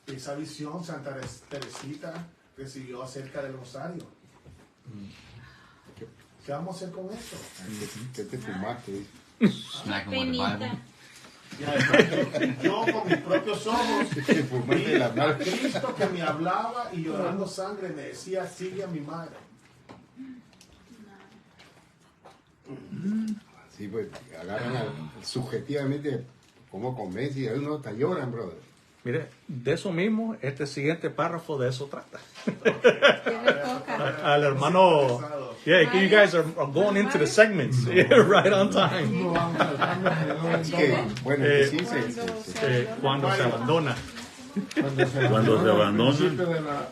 Esa visión Santa Teresita recibió acerca del rosario. ¿Qué vamos a hacer con esto? ¿Qué te fumaste? Smack him with the Bible. Y además yo con mis propios ojos vi a Cristo que me hablaba y llorando sangre me decía, sigue a mi madre. Sí, pues agarran subjetivamente como convence y uno hasta lloran, brother. Mire, de eso mismo, este siguiente párrafo de eso trata. Al hermano, yeah, you guys are going into the segments, yeah, right on time. Bueno, sí, Cuando se abandona. Cuando se abandona.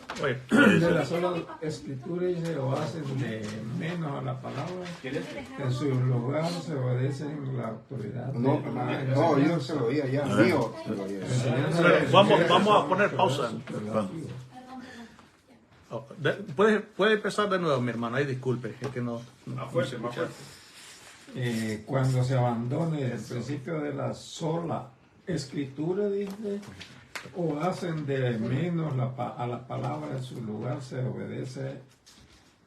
De la sola escritura dice, o hacen de menos a la palabra, en su lugar se obedecen la autoridad. No, yo se lo oía ya, mío. Vamos a poner pausa. Puede empezar de nuevo, mi hermano. Ay, disculpe, es que no se escucha. Cuando se abandone el principio de la sola escritura, dice, o hacen de menos a la palabra, en su lugar se obedece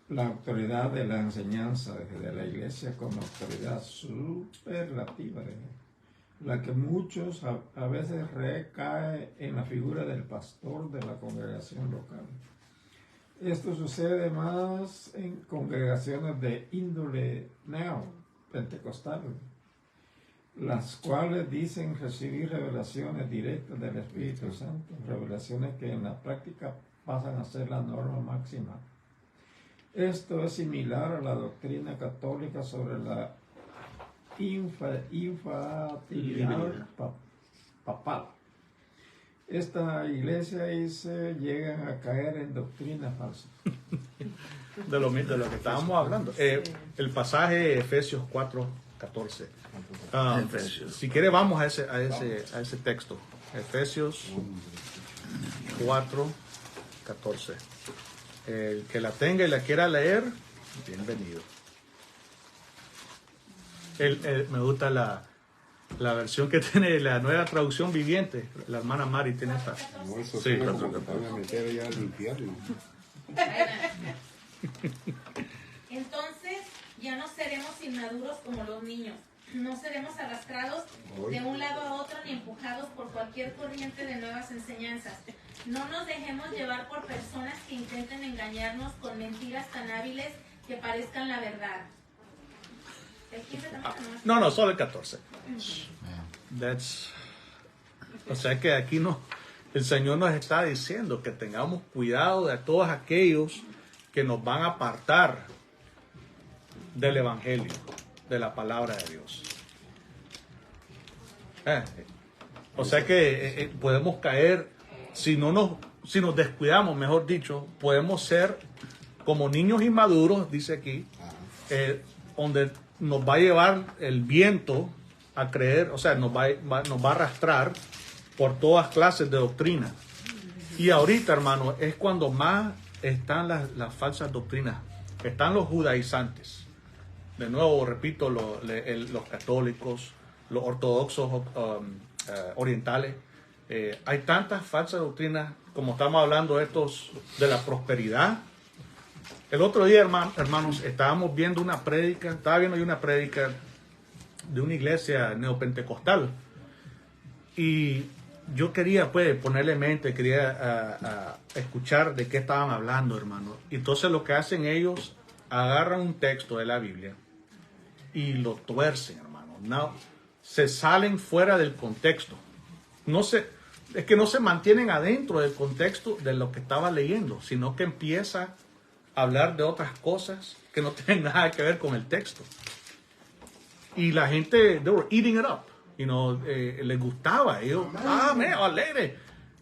la autoridad de la enseñanza de la iglesia como autoridad superlativa, la que muchos a veces recae en la figura del pastor de la congregación local. Esto sucede más en congregaciones de índole neopentecostal, las cuales dicen recibir revelaciones directas del Espíritu Santo, revelaciones que en la práctica pasan a ser la norma máxima. Esto es similar a la doctrina católica sobre la infalibilidad papal. Esta iglesia llegan a caer en doctrina falsa. De lo que estábamos hablando. El pasaje Efesios 4:14. Si quiere vamos a ese texto. Efesios 4:14. El que la tenga y la quiera leer, bienvenido. Me gusta la versión que tiene la nueva traducción viviente. La hermana Mari tiene esta. No, eso sí, como que van a meter ya a limpiar. Entonces ya no seremos inmaduros como los niños. No seremos arrastrados de un lado a otro ni empujados por cualquier corriente de nuevas enseñanzas. No nos dejemos llevar por personas que intenten engañarnos con mentiras tan hábiles que parezcan la verdad. ¿El 15 también? No, solo el 14. O sea que aquí el Señor nos está diciendo que tengamos cuidado de todos aquellos que nos van a apartar del Evangelio, de la palabra de Dios. O sea que podemos caer, si nos descuidamos, mejor dicho, podemos ser como niños inmaduros, dice aquí, donde nos va a llevar el viento a creer, o sea, nos va a arrastrar por todas clases de doctrina. Y ahorita, hermano, es cuando más están las falsas doctrinas. Están los judaizantes. De nuevo, repito, los católicos, los ortodoxos orientales. Hay tantas falsas doctrinas, como estamos hablando de la prosperidad, El otro día, hermanos, estábamos viendo una prédica, estaba viendo yo una prédica de una iglesia neopentecostal. Y yo quería, pues, ponerle mente, quería escuchar de qué estaban hablando, hermano. Y entonces lo que hacen ellos, agarran un texto de la Biblia y lo tuercen, hermano. No, se salen fuera del contexto. Es que no se mantienen adentro del contexto de lo que estaba leyendo, sino que empieza a hablar de otras cosas que no tienen nada que ver con el texto. Y la gente, they were eating it up. Les gustaba. Ellos, alegre.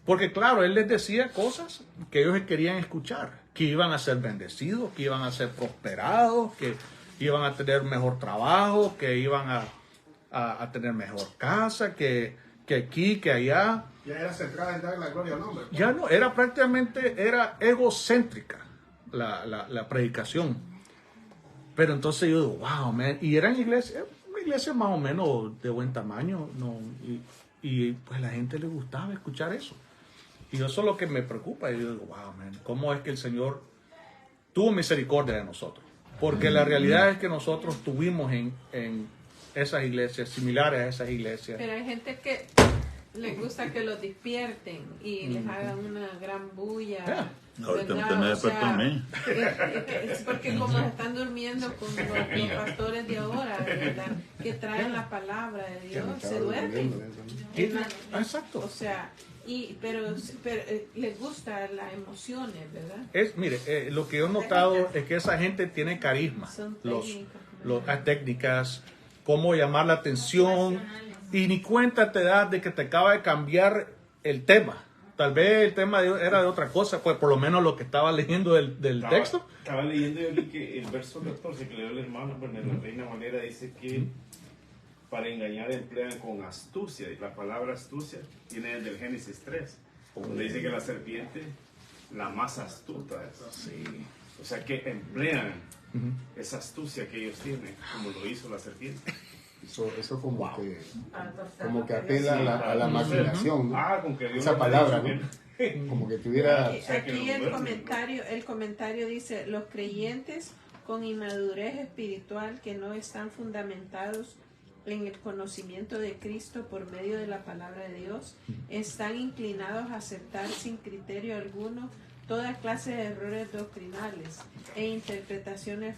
Porque claro, él les decía cosas que ellos querían escuchar. Que iban a ser bendecidos, que iban a ser prosperados, que iban a tener mejor trabajo, que iban a tener mejor casa, que aquí, que allá. Ya era centrada en dar la gloria al nombre. Ya no, era prácticamente, era egocéntrica la predicación. Pero entonces yo digo, wow, man. Y eran iglesias más o menos de buen tamaño, ¿no? Y pues a la gente le gustaba escuchar eso. Y eso es lo que me preocupa. Y yo digo, wow, man, ¿cómo es que el Señor tuvo misericordia de nosotros? Porque la realidad es que nosotros tuvimos en esas iglesias, similares a esas iglesias. Pero hay gente que les gusta que los despierten y les hagan una gran bulla. Yeah. Ahorita me despertó a mí. Es porque como están durmiendo con los pastores de ahora, ¿verdad? Que traen la palabra de Dios, se duermen. Exacto. O sea, pero les gusta las emociones, ¿verdad? Mire, lo que yo he notado es que esa gente tiene carisma. Son Las técnicas, cómo llamar la atención, y ni cuenta te das de que te acaba de cambiar el tema. Tal vez el tema era de otra cosa, pues por lo menos lo que estaba leyendo del texto. Estaba leyendo yo aquí que el verso 14 que leyó el hermano, pues en la Reina Valera dice que para engañar emplean con astucia, y la palabra astucia viene del Génesis 3, donde dice que la serpiente, la más astuta es. Sí. O sea que emplean esa astucia que ellos tienen, como lo hizo la serpiente. Eso como que apela a la imaginación, ¿no? Con que Dios esa palabra, ¿no? Como que tuviera... Aquí el comentario dice, los creyentes con inmadurez espiritual que no están fundamentados en el conocimiento de Cristo por medio de la palabra de Dios, están inclinados a aceptar sin criterio alguno toda clase de errores doctrinales e interpretaciones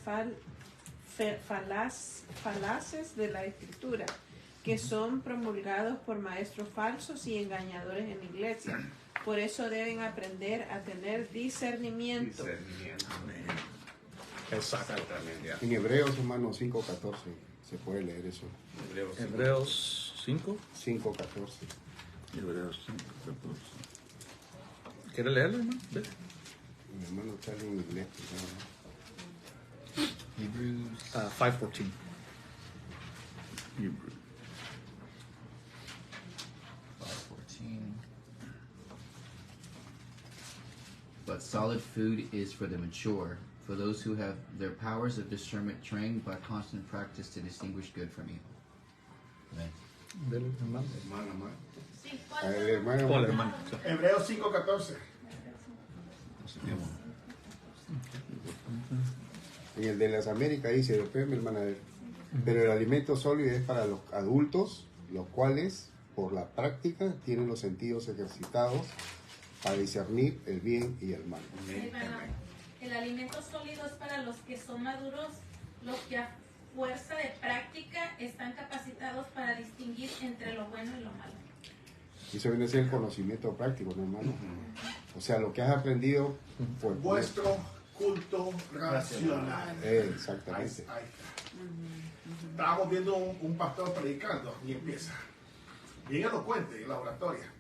falaces de la Escritura, que son promulgados por maestros falsos y engañadores en la iglesia. Por eso deben aprender a tener discernimiento. Exactamente. En Hebreos, hermano, 5:14, se puede leer eso. Hebreos 5. 5:14. Hebreos 5:14. ¿Quiere leerlo, hermano? Mi hermano está en inglés, ¿no? Hebrews 5:14. Hebrews. 5:14. But solid food is for the mature, for those who have their powers of discernment trained by constant practice to distinguish good from evil. Amen. Sí, A ver, hermano. Hola, hermano. Hebreos 5:14. En el de las Américas dice, después mi hermana, pero el alimento sólido es para los adultos, los cuales por la práctica tienen los sentidos ejercitados para discernir el bien y el mal. El alimento sólido es para los que son maduros, los que a fuerza de práctica están capacitados para distinguir entre lo bueno y lo malo. Y eso viene a ser el conocimiento práctico, ¿no, hermano? O sea, lo que has aprendido por Vuestro culto racional. Exactamente. Ahí está. Estábamos viendo un pastor predicando y empieza. Bien elocuente en la oratoria.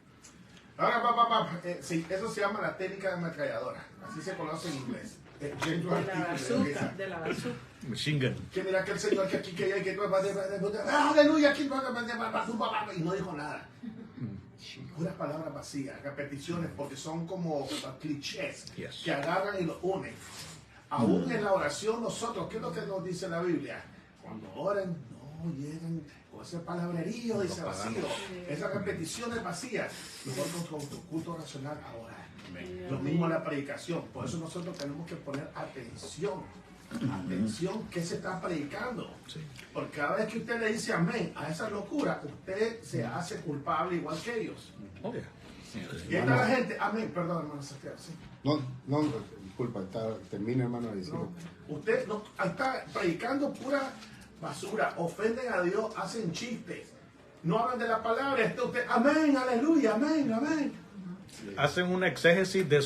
Ahora, sí, eso se llama la técnica de ametralladora. Así se conoce en inglés. De la bazooka. Machine gun. Que mira que el Señor que aquí que hay que aleluya, aquí y no dijo nada. Puras palabras vacías, repeticiones, porque son como clichés que agarran y los unen. Aún en la oración nosotros, ¿qué es lo que nos dice la Biblia? Cuando oren, no no llegan con ese palabrerío, dice vacío, esas repeticiones vacías. Nosotros con tu culto racional ahora. Lo mismo en la predicación. Por eso nosotros tenemos que poner atención. Atención, ¿qué se está predicando? Porque cada vez que usted le dice amén a esa locura, usted se hace culpable igual que ellos. Y está la gente, amén, perdón, hermano Santiago. ¿Sí? No, disculpa, termina, hermano, de decirlo. Usted no, está predicando pura basura, ofenden a Dios, hacen chistes, no hablan de la palabra, usted, amén, aleluya, amén, amén. Hacen un exégesis de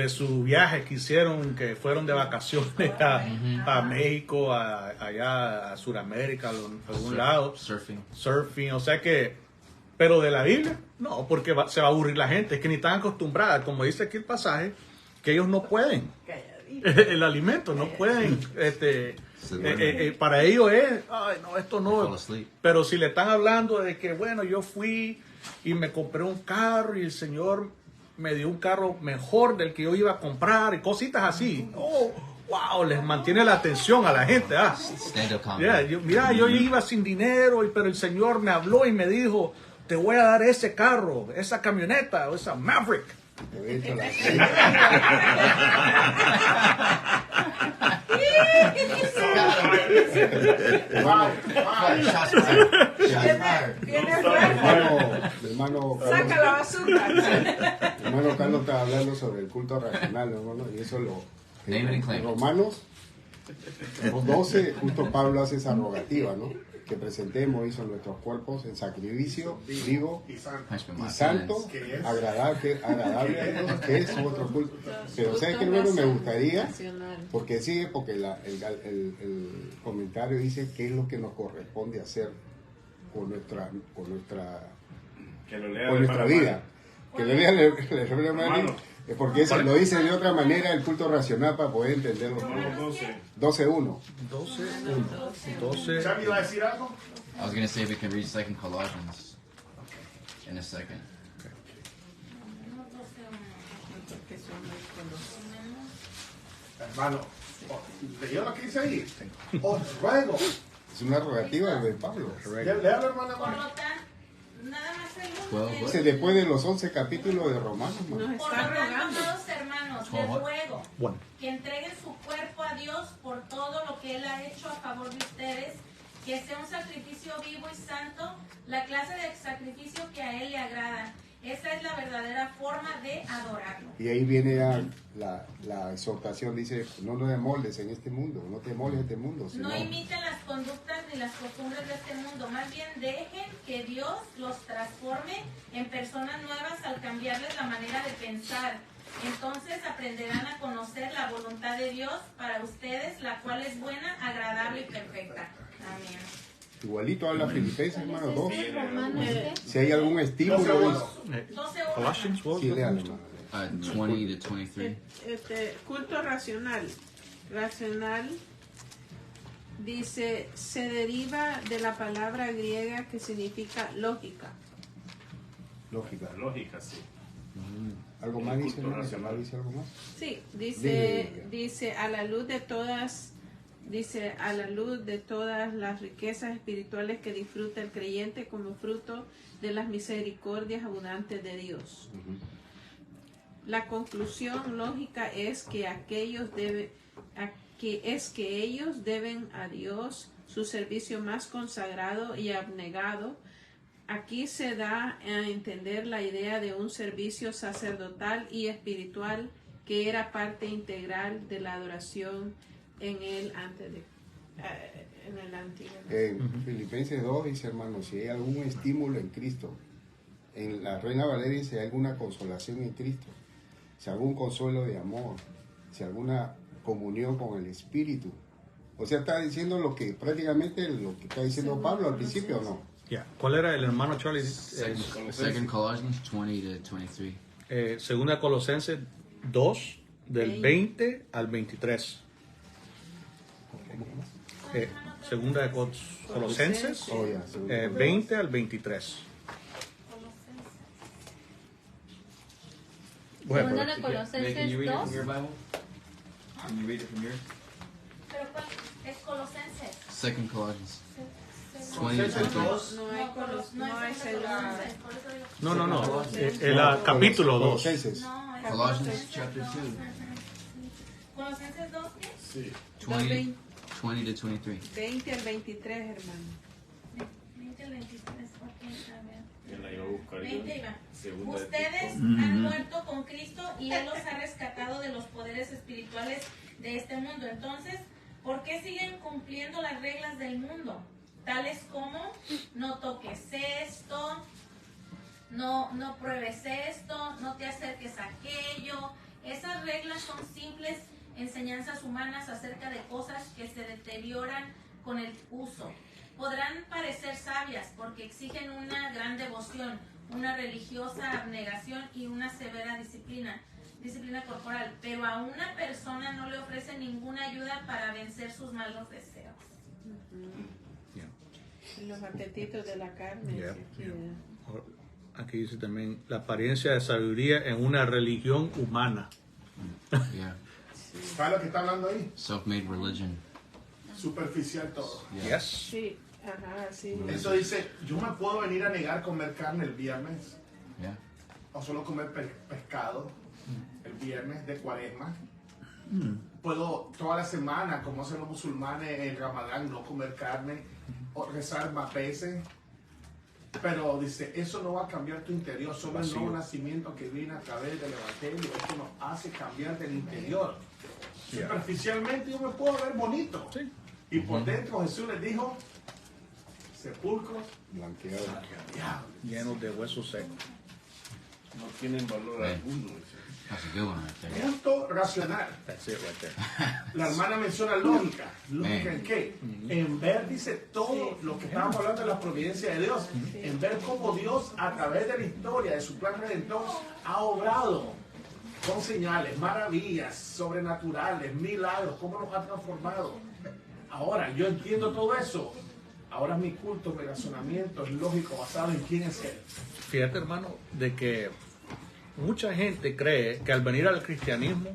su viaje que hicieron, que fueron de vacaciones a México, allá a Sudamérica, a algún lado. Surfing, o sea que, pero de la Biblia, no, porque se va a aburrir la gente, es que ni están acostumbradas, como dice aquí el pasaje, que ellos no pueden, el alimento, no pueden, para ellos es, ay, no, esto no, pero si le están hablando de que, bueno, yo fui y me compré un carro y el Señor me dio un carro mejor del que yo iba a comprar y cositas así. Oh, wow, les mantiene la atención a la gente. Yo iba sin dinero, pero el Señor me habló y me dijo, te voy a dar ese carro, esa camioneta, esa Maverick. Hermano saca la bazooka. Hermano Carlos está hablando sobre el culto racional, hermano, y eso en Romanos 12, justo Pablo hace esa rogativa, ¿no? Que presentemos hizo nuestros cuerpos en sacrificio vivo y santo, agradable a Dios, que es otro culto. Pero ¿sabes qué, hermano? Me gustaría, porque el comentario dice qué es lo que nos corresponde hacer con nuestra vida. Que lo lea el porque eso lo dice de otra manera el culto racional para poder entenderlo. 12:1. ¿Xavi iba a decir algo? I was going to say we can read 2 Colossians in a second. Hermano, ¿leyó lo que dice ahí? Os ruego. Es una rogativa de Pablo. Léalo, hermano. Por lo tanto, nada más el Dice después de los 11 capítulos de Romanos. Por lo tanto, amados hermanos, les ruego que entreguen su cuerpo a Dios por todo lo que Él ha hecho a favor de ustedes, que sea un sacrificio vivo y santo, la clase de sacrificio que a Él le agrada. Esa es la verdadera forma de adorarlo. Y ahí viene la exhortación, dice, no te moldes en este mundo, no te moldes en este mundo. No imiten las conductas ni las costumbres de este mundo, más bien dejen que Dios los transforme en personas nuevas al cambiarles la manera de pensar. Entonces aprenderán a conocer la voluntad de Dios para ustedes, la cual es buena, agradable y perfecta. Amén. Igualito habla Filipenses, hermano, 2. Si hay algún estímulo. Colossians, sí, léalo, hermano. 20 to 23. Culto racional. Racional dice, se deriva de la palabra griega que significa lógica. Lógica, sí. ¿Algo más dice? ¿Dice algo más? Sí, dice a la luz de todas. Dice, a la luz de todas las riquezas espirituales que disfruta el creyente como fruto de las misericordias abundantes de Dios. La conclusión lógica es que ellos deben a Dios su servicio más consagrado y abnegado. Aquí se da a entender la idea de un servicio sacerdotal y espiritual que era parte integral de la adoración en el antiguo. En Filipenses 2 dice, hermano, si hay algún estímulo en Cristo, en la Reina Valeria si hay alguna consolación en Cristo, si algún consuelo de amor, si alguna comunión con el Espíritu. O sea, está diciendo prácticamente lo que está diciendo Pablo al principio, ¿o no? ¿Cuál era el hermano Charlie? 2 Colossians 20 to 23. Segunda Colosenses 2, del 20 al 23. Segunda de Colosenses 20 al 23. Segunda de Colosenses 2. ¿Pero cuál es Colosenses? 2 Colossians. Colosenses 2. No hay segunda. No. El capítulo 2. Colossians chapter 2, Colosenses 2, ¿qué? Sí. 20 to 23. 20 al 23, hermano. 20 al 23, ok, a ver. Yo la iba a buscar. 20 iba. Segunda de Ustedes Tito. han muerto con Cristo y Él los ha rescatado de los poderes espirituales de este mundo. Entonces, ¿por qué siguen cumpliendo las reglas del mundo? Tales como, no toques esto, no pruebes esto, no te acerques a aquello. Esas reglas son simples enseñanzas humanas acerca de cosas que se deterioran con el uso. Podrán parecer sabias porque exigen una gran devoción, una religiosa abnegación y una severa disciplina corporal, pero a una persona no le ofrece ninguna ayuda para vencer sus malos deseos. Los apetitos de la carne. Yeah, sí, yeah. Aquí dice también la apariencia de sabiduría en una religión humana. Yeah. ¿Sabes lo que está hablando ahí? Self-made religion. Superficial todo. Yeah. Yes. Sí, ajá, sí. Eso dice, yo me puedo venir a negar comer carne el viernes Yeah. o solo comer pescado el viernes de Cuaresma. Puedo toda la semana, como hacen los musulmanes en Ramadán, no comer carne o rezar más veces. Pero dice, eso no va a cambiar tu interior, solo el nuevo nacimiento que viene a través del Evangelio, es que nos hace cambiar del interior. Yeah. Superficialmente yo me puedo ver bonito. Sí. Y por dentro Jesús les dijo, sepulcros Blanqueado. diablo. Llenos de huesos secos. No tienen valor Right. alguno. That's a good one right there. Punto racional. That's it right there. La hermana menciona lógica. ¿Lógica en qué? En ver, dice, todo lo que estábamos hablando de la providencia de Dios. En ver cómo Dios, a través de la historia, de su plan redentor, ha obrado con señales, maravillas, sobrenaturales, milagros, cómo nos ha transformado. Ahora, yo entiendo todo eso. Ahora mi culto, mi razonamiento es lógico, basado en quién es Él. Fíjate, hermano, de que mucha gente cree que al venir al cristianismo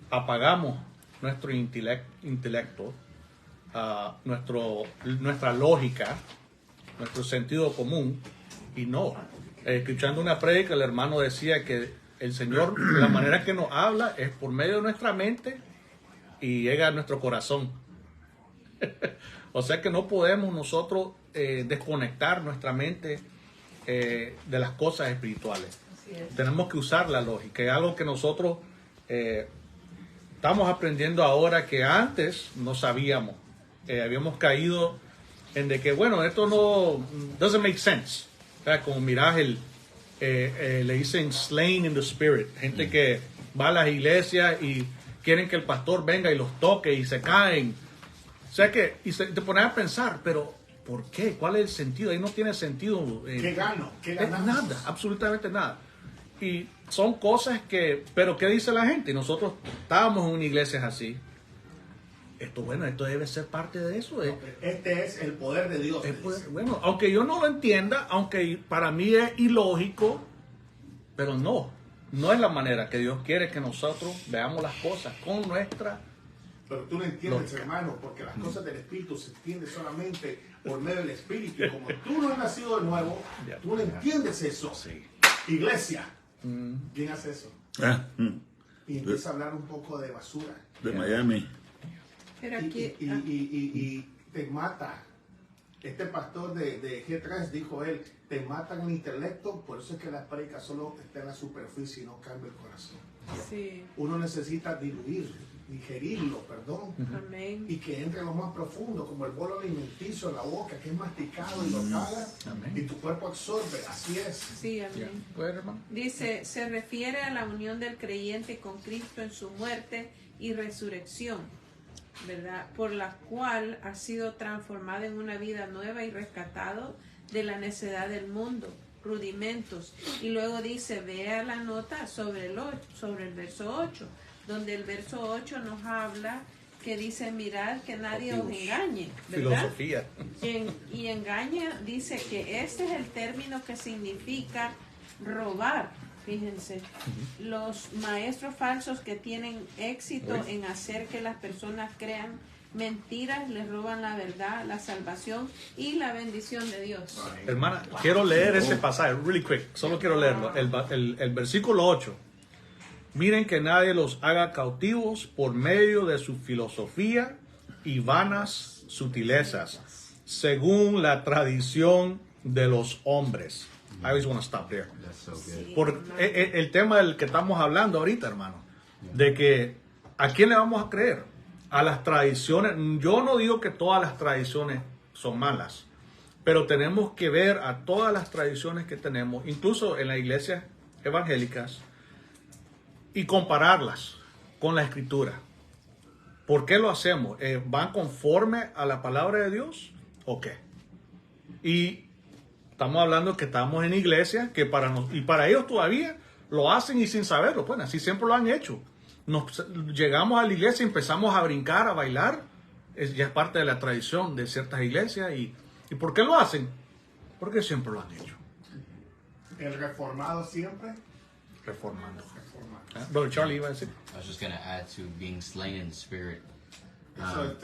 apagamos nuestro intelecto, nuestra lógica, nuestro sentido común, y no. Escuchando una prédica, el hermano decía que el Señor, la manera que nos habla es por medio de nuestra mente y llega a nuestro corazón. O sea que no podemos nosotros desconectar nuestra mente de las cosas espirituales. Tenemos que usar la lógica. Es algo que nosotros estamos aprendiendo ahora que antes no sabíamos. Habíamos caído en de que, bueno, esto no doesn't make sense. O sea, como mirás le dicen slain in the spirit. Gente que va a las iglesias y quieren que el pastor venga y los toque y se caen. O sea que, y te pones a pensar, pero ¿por qué? ¿Cuál es el sentido? Ahí no tiene sentido. ¿Qué gano? ¿Qué ganamos? Nada, absolutamente nada. Y son cosas que, pero ¿qué dice la gente? Nosotros estábamos en una iglesia así. Esto debe ser parte de eso. Este es el poder de Dios. Bueno, aunque yo no lo entienda, aunque para mí es ilógico, pero no es la manera que Dios quiere que nosotros veamos las cosas con nuestra. Pero tú no entiendes, hermano, porque las cosas del Espíritu se entienden solamente por medio del Espíritu. Y como tú no has nacido de nuevo, tú no entiendes eso. Sí. Iglesia, ¿quién hace eso? Y empieza a hablar un poco de basura. De Miami. Pero aquí, Y te mata. Este pastor de G3 dijo él, te matan el intelecto, por eso es que la prédica solo está en la superficie y no cambia el corazón. sí, Uno necesita digerirlo, perdón. amén. Y que entre en lo más profundo, como el bolo alimenticio en la boca, que es masticado y lo tragas, y tu cuerpo absorbe. Así es. Sí, amén. Pues, hermano. Dice, se refiere a la unión del creyente con Cristo en su muerte y resurrección, ¿verdad? Por la cual ha sido transformado en una vida nueva y rescatado de la necedad del mundo, rudimentos. Y luego dice, vea la nota sobre el verso 8, donde el verso 8 nos habla que dice, mirad que nadie os engañe, ¿verdad? Filosofía. Y engaña, dice que este es el término que significa robar. Fíjense, los maestros falsos que tienen éxito en hacer que las personas crean mentiras les roban la verdad, la salvación y la bendición de Dios. Hermana, quiero leer ese pasaje, really quick, solo quiero leerlo. El versículo 8. Miren que nadie los haga cautivos por medio de su filosofía y vanas sutilezas, según la tradición de los hombres. I always want to stop there. That's so good. Por el tema del que estamos hablando ahorita, hermano, de que ¿a quién le vamos a creer? A las tradiciones. Yo no digo que todas las tradiciones son malas, pero tenemos que ver a todas las tradiciones que tenemos, incluso en las iglesias evangélicas, y compararlas con la Escritura. ¿Por qué lo hacemos? ¿Van conforme a la palabra de Dios o qué? Y estamos hablando que estamos en iglesias que para ellos todavía lo hacen y sin saberlo. Pues así siempre lo han hecho. Llegamos a la iglesia y empezamos a brincar, a bailar. Ya es parte de la tradición de ciertas iglesias. ¿Y por qué lo hacen? Porque siempre lo han hecho. El reformado siempre. Reformando. Brother Charlie iba a decir. I was just going to add to being slain in the spirit. Eso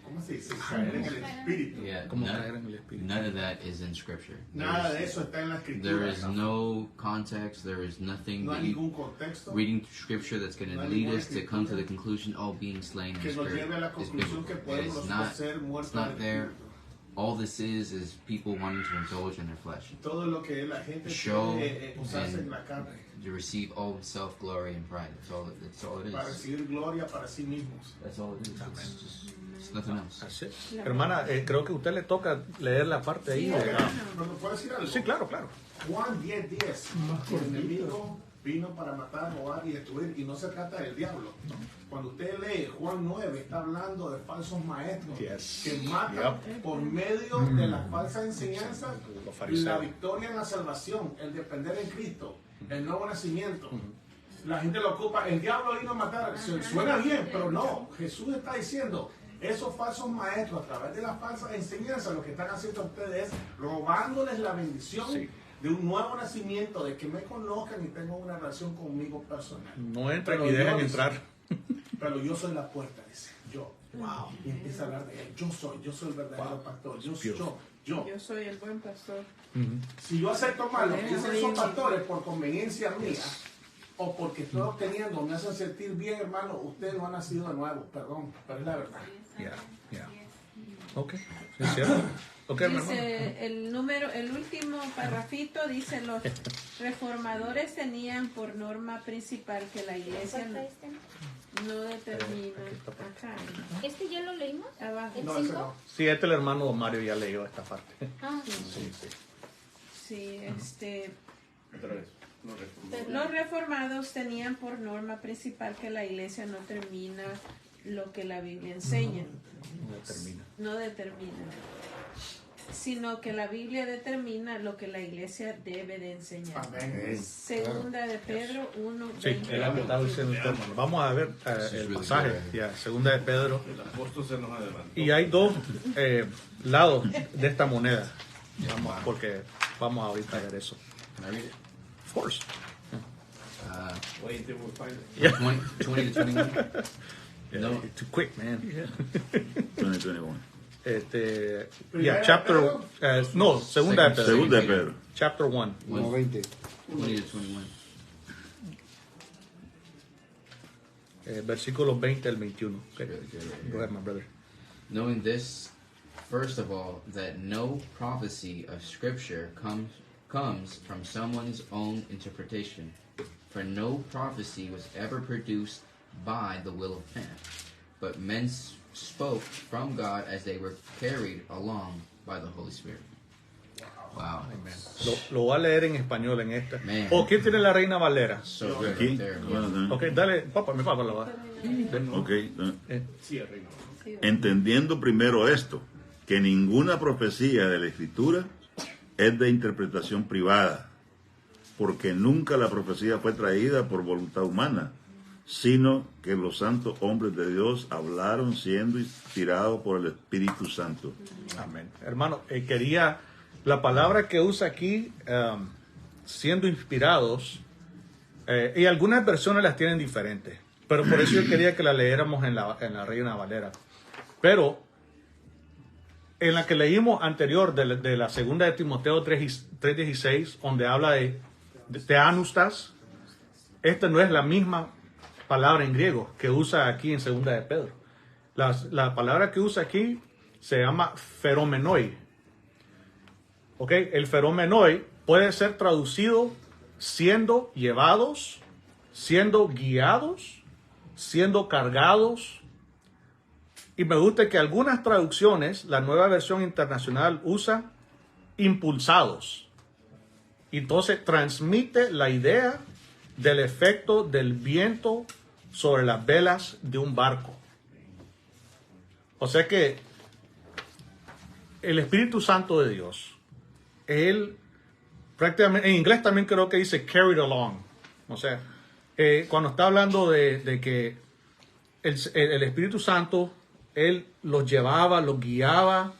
¿cómo se dice? Caer en el espíritu. Yeah, Como caer en el espíritu. none of that is in Scripture. Nada de eso está en la escritura. There is no context. There is nothing No hay that you, ningún contexto reading Scripture that's going No to hay lead ninguna us to come to the escritura conclusion, oh, being slain in que the nos spirit lleve a la is conclusión que biblical. It podemos is nosotros ser not. muertos It's not al there. espíritu. All this is people wanting to indulge in their flesh, Todo lo que la gente Show quiere usarse en and la carne to receive all self-glory and pride. That's all it para is. recibir gloria para sí mismos. That's all it is. It's nothing else. Así. Hermana, creo que a usted le toca leer la parte ahí. Sí, de- hermano. ¿Pero me puedo decir algo? Sí, claro, claro. Juan 10:10. El enemigo vino para matar, robar y destruir, y no se trata del diablo. Cuando usted lee Juan 9, está hablando de falsos maestros Yes. que matan por medio de la falsa enseñanza Los fariseos. la victoria en la salvación, el depender en Cristo, el nuevo nacimiento. La gente lo ocupa, el diablo vino a matar. Suena bien, pero no. Jesús está diciendo, esos falsos maestros, a través de la falsa enseñanza, lo que están haciendo ustedes es robándoles la bendición Sí. de un nuevo nacimiento, de que me conozcan y tengan una relación conmigo personal. No entran Pero ni dejan yo- entrar. Pero yo soy la puerta, dice. Yo. Wow. Y empieza a hablar de él. Yo soy el verdadero pastor. Yo. Yo soy el buen pastor. Si yo acepto mal lo que dicen esos pastores por conveniencia mía, o porque estoy obteniendo, me hacen sentir bien, hermano, usted no ha nacido de nuevo. Perdón, pero es la verdad. Ya. Ok, sí, es cierto. Ok, mi hermano. Dice el último parrafito dice: los reformadores tenían por norma principal que la iglesia no determina. Acá, ¿Este ya lo leímos? abajo. ¿El No, ese 5? no. Sí, el hermano Mario ya leyó esta parte. Ah, Sí, Otra vez. No respondo. los reformados tenían por norma principal que la iglesia no termina lo que la Biblia enseña. No determina. Sino que la Biblia determina lo que la iglesia debe de enseñar. Amén. Segunda de Pedro 1, Sí, 20. es lo que estaba diciendo usted, hermano. Vamos a ver el pasaje. Ya, segunda de Pedro. El apóstol se nos adelantó. Y hay dos lados de esta moneda. Porque vamos ahorita a ver eso. Can I read it? Of course. Wait until we find it. 20 to 21. No, too quick, man. 2021. Chapter. No, segunda de Pedro. Segunda de Pedro. Chapter 1. 1:20. 20 to 21. Versículos 20 al 21. Okay. Go ahead, my brother. Knowing this, first of all, that no prophecy of Scripture comes from someone's own interpretation, for no prophecy was ever produced by the will of man, but men spoke from God as they were carried along by the Holy Spirit. Wow. Lo voy a leer en español en esta. Man. ¿O quién tiene la Reina Valera? So good Aquí. right there. Bueno, Ok, dale, mi papá lo va. ok. Sí, el reino. Entendiendo primero esto, que ninguna profecía de la Escritura es de interpretación privada, porque nunca la profecía fue traída por voluntad humana, sino que los santos hombres de Dios hablaron siendo inspirados por el Espíritu Santo. Amén. Hermano, quería la palabra que usa aquí, siendo inspirados, y algunas versiones las tienen diferentes. Pero por eso yo quería que la leyéramos en la Reina Valera. Pero en la que leímos anterior, de la segunda de Timoteo 3:16, donde habla de anustas, esta no es la misma palabra en griego que usa aquí en segunda de Pedro. La palabra que usa aquí se llama feromenoi. ¿Ok? El feromenoi puede ser traducido siendo llevados, siendo guiados, siendo cargados. Y me gusta que algunas traducciones, la Nueva Versión Internacional usa impulsados. Entonces transmite la idea del efecto del viento sobre las velas de un barco. O sea que el Espíritu Santo de Dios, él prácticamente, en inglés también creo que dice carried along. O sea, cuando está hablando de que el Espíritu Santo, él los llevaba, los guiaba,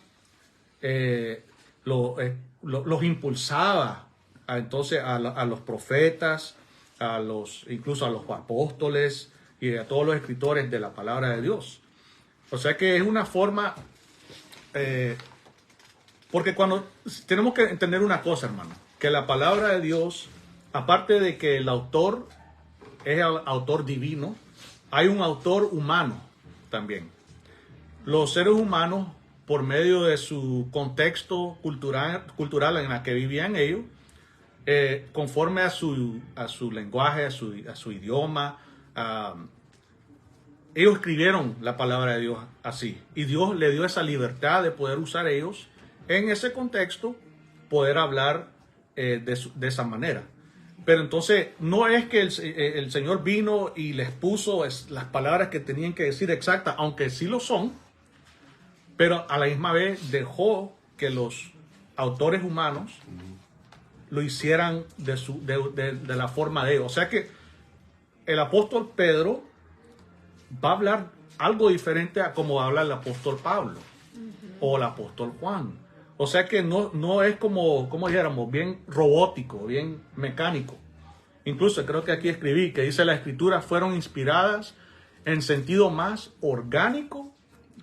los impulsaba entonces a los profetas, incluso a los apóstoles y a todos los escritores de la palabra de Dios. O sea que es una forma, porque tenemos que entender una cosa, hermano, que la palabra de Dios, aparte de que el autor es el autor divino, hay un autor humano también. Los seres humanos, por medio de su contexto cultural en el que vivían ellos, conforme a su lenguaje, a su idioma, ellos escribieron la palabra de Dios así. Y Dios le dio esa libertad de poder usar ellos en ese contexto, poder hablar de esa manera. Pero entonces no es que el Señor vino y les puso las palabras que tenían que decir exactas, aunque sí lo son, pero a la misma vez dejó que los autores humanos lo hicieran de la forma de ellos. O sea que el apóstol Pedro va a hablar algo diferente a como habla el apóstol Pablo o el apóstol Juan. O sea que no es como dijéramos, bien robótico, bien mecánico. Incluso creo que aquí escribí que dice las escrituras fueron inspiradas en sentido más orgánico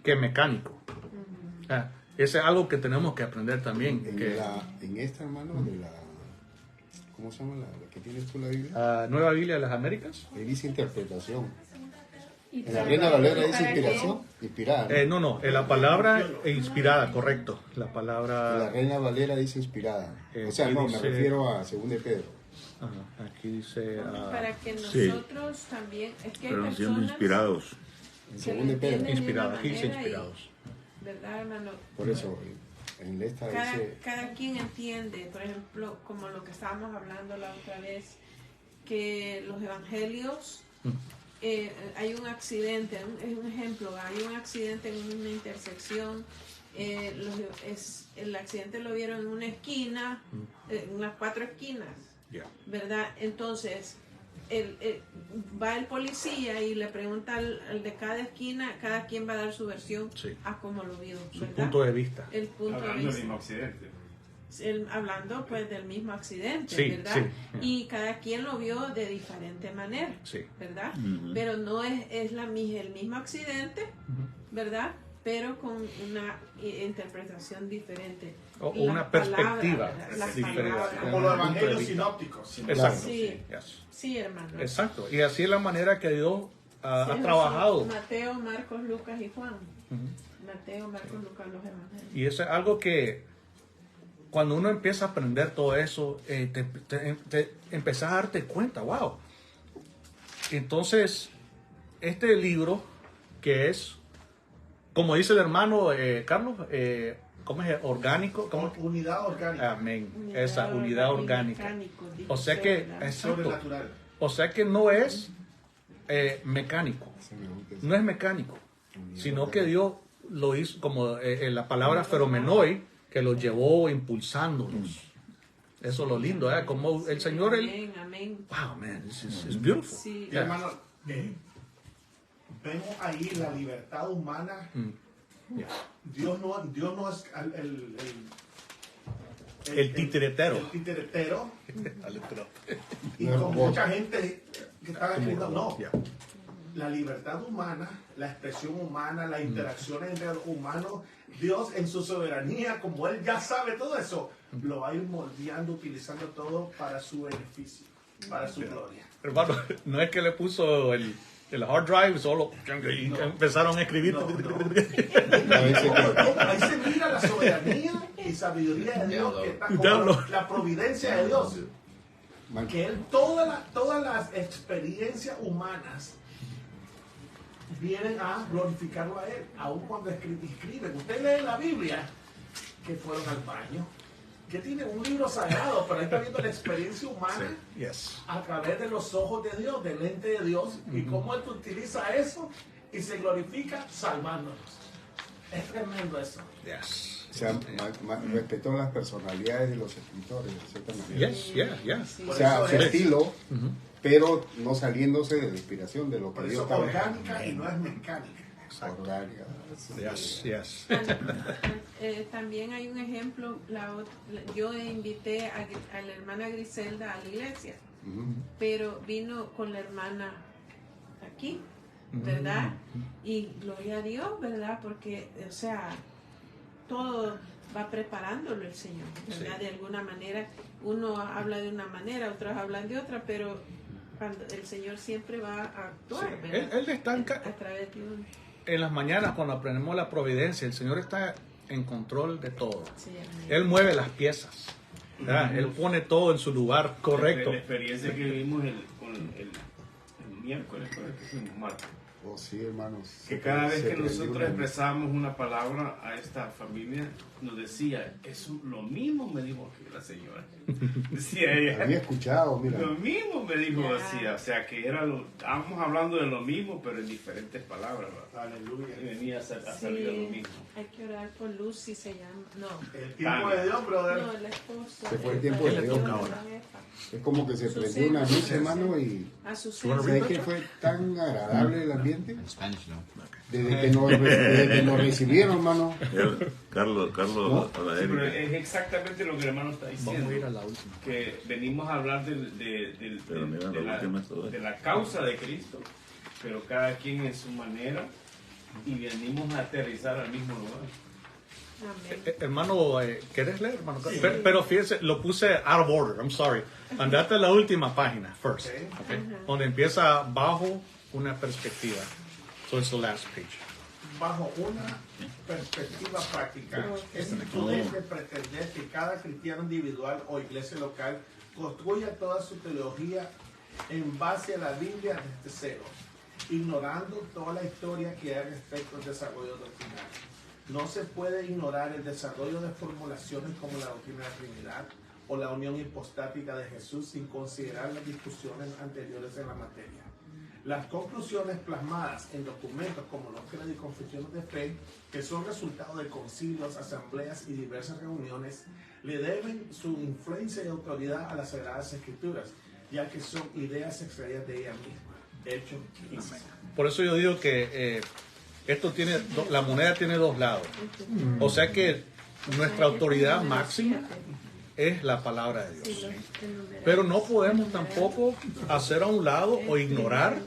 que mecánico. Eso es algo que tenemos que aprender también. En esta, hermano, ¿cómo se llama la que tienes tú la Biblia? Nueva Biblia de las Américas. Ahí dice interpretación. En la Reina Valera dice inspiración, inspirada. No, en la palabra inspirada, correcto. La palabra. En la Reina Valera dice inspirada. O sea, no, me refiero a 2 de Pedro. Ajá, aquí dice. Para que nosotros también. Es que hay pero siendo personas inspirados. que En 2 de Pedro. Inspirados, aquí dice inspirados. ¿Verdad, hermano? Por eso, en esta dice. Cada quien entiende, por ejemplo, como lo que estábamos hablando la otra vez, que los evangelios. Hay un accidente, es un ejemplo, hay un accidente en una intersección, el accidente lo vieron en una esquina, en unas 4 esquinas, ¿verdad? Entonces, va el policía y le pregunta al de cada esquina, cada quien va a dar su versión a cómo lo vio, su ¿verdad? punto de vista. El punto de vista. Mismo accidente. Hablando pues del mismo accidente, Sí, ¿verdad? sí. Y cada quien lo vio de diferente manera, Sí. ¿verdad? Pero no es el mismo accidente, ¿verdad? Pero con una interpretación diferente. O una perspectiva diferente. Como los evangelios sinópticos. Exacto. Sí, sí, hermano. Exacto. Y así es la manera que Dios ha Sí, trabajado. Mateo, Marcos, Lucas y Juan. Mateo, Marcos, Lucas, los evangelios. Y eso es algo que cuando uno empieza a aprender todo eso, te empezás a darte cuenta, wow. Entonces, este libro que es, como dice el hermano Carlos, ¿cómo es? Orgánico. ¿Cómo? Unidad orgánica. Amén. Esa unidad orgánica. O sea que, exacto. Sobrenatural. O sea que no es mecánico. No es mecánico. Sino que Dios lo hizo, como la palabra feromenoi, que los llevó impulsándolos. Eso es lo lindo, ¿eh? Como el Señor, Amén, amén. wow, man, it's beautiful. Sí. Y hermano, vemos ahí la libertad humana. Dios no es El titiretero. El titiretero. Y con mucha gente que está escribiendo, no. la libertad humana, la expresión humana, las interacciones entre los humanos, Dios en su soberanía, como Él ya sabe todo eso, lo va a ir moldeando, utilizando todo para su beneficio, para su gloria. Hermano, no es que le puso el hard drive solo y empezaron a escribir. Ahí se mira la soberanía y sabiduría de Dios, que está como la providencia de Dios. Que Él, todas las experiencias humanas vienen a glorificarlo a Él, aun cuando escriben. Usted lee la Biblia, que fueron al baño, que tiene un libro sagrado, pero ahí está viendo la experiencia humana a través de los ojos de Dios, del lente de Dios, y cómo Él utiliza eso y se glorifica salvándonos. Es tremendo eso. O sea, respetó las personalidades de los escritores, de cierta manera. O sea, su estilo, pero no saliéndose de la inspiración de lo que Dios estaba. Orgánica y no es mecánica. Orgánica. También hay un ejemplo, yo invité a la hermana Griselda a la iglesia, pero vino con la hermana aquí, ¿verdad? Y gloria a Dios, ¿verdad? Porque, o sea, todo va preparándolo el Señor, ¿verdad? De alguna manera, uno habla de una manera, otros hablan de otra, pero cuando el Señor siempre va a actuar, ¿verdad? Él está a través de uno. En las mañanas, cuando aprendemos la providencia, el Señor está en control de todo. Él mueve las piezas, ¿verdad? Él pone todo en su lugar correcto. La experiencia que vivimos con el miércoles, que fuimos martes. Oh, sí, hermanos. Que cada vez que nosotros expresábamos una palabra a esta familia, nos decía, eso lo mismo me dijo aquí la señora. Decía ella. Había escuchado, mira. Lo mismo me dijo, decía. O sea, que estábamos hablando de lo mismo, pero en diferentes palabras. ¿Verdad? Aleluya. Y venía a salir de lo mismo. Hay que orar por Lucy, se llama. No. El tiempo de Dios, brother. No, la esposa. Se fue el tiempo de Dios ahora. Es como que se prendió una luz, hermano, y ¿sabes que fue tan agradable el ambiente? Desde que nos recibieron, hermano. Carlos, ¿no? Sí, pero es exactamente lo que el hermano está diciendo. Vamos a ir a la última. Que venimos a hablar de la causa de Cristo, pero cada quien en su manera, y venimos a aterrizar al mismo lugar. Hermano, ¿quieres leer, hermano? Sí. Pero fíjese, lo puse out of order, I'm sorry. Andate a la última página, first, okay? Donde empieza bajo una perspectiva. So it's the last page. Bajo una perspectiva práctica, es imprudente pretender que cada cristiano individual o iglesia local construya toda su teología en base a la Biblia desde cero, ignorando toda la historia que hay respecto al desarrollo doctrinal. No se puede ignorar el desarrollo de formulaciones como la doctrina de la Trinidad o la unión hipostática de Jesús sin considerar las discusiones anteriores en la materia. Las conclusiones plasmadas en documentos como los credos y confesiones de fe, que son resultado de concilios, asambleas y diversas reuniones, le deben su influencia y autoridad a las Sagradas Escrituras, ya que son ideas extraídas de ella misma. Hechos 15. Por eso yo digo que esto tiene, la moneda tiene dos lados. O sea que nuestra autoridad máxima es la palabra de Dios. Pero no podemos tampoco hacer a un lado o ignorar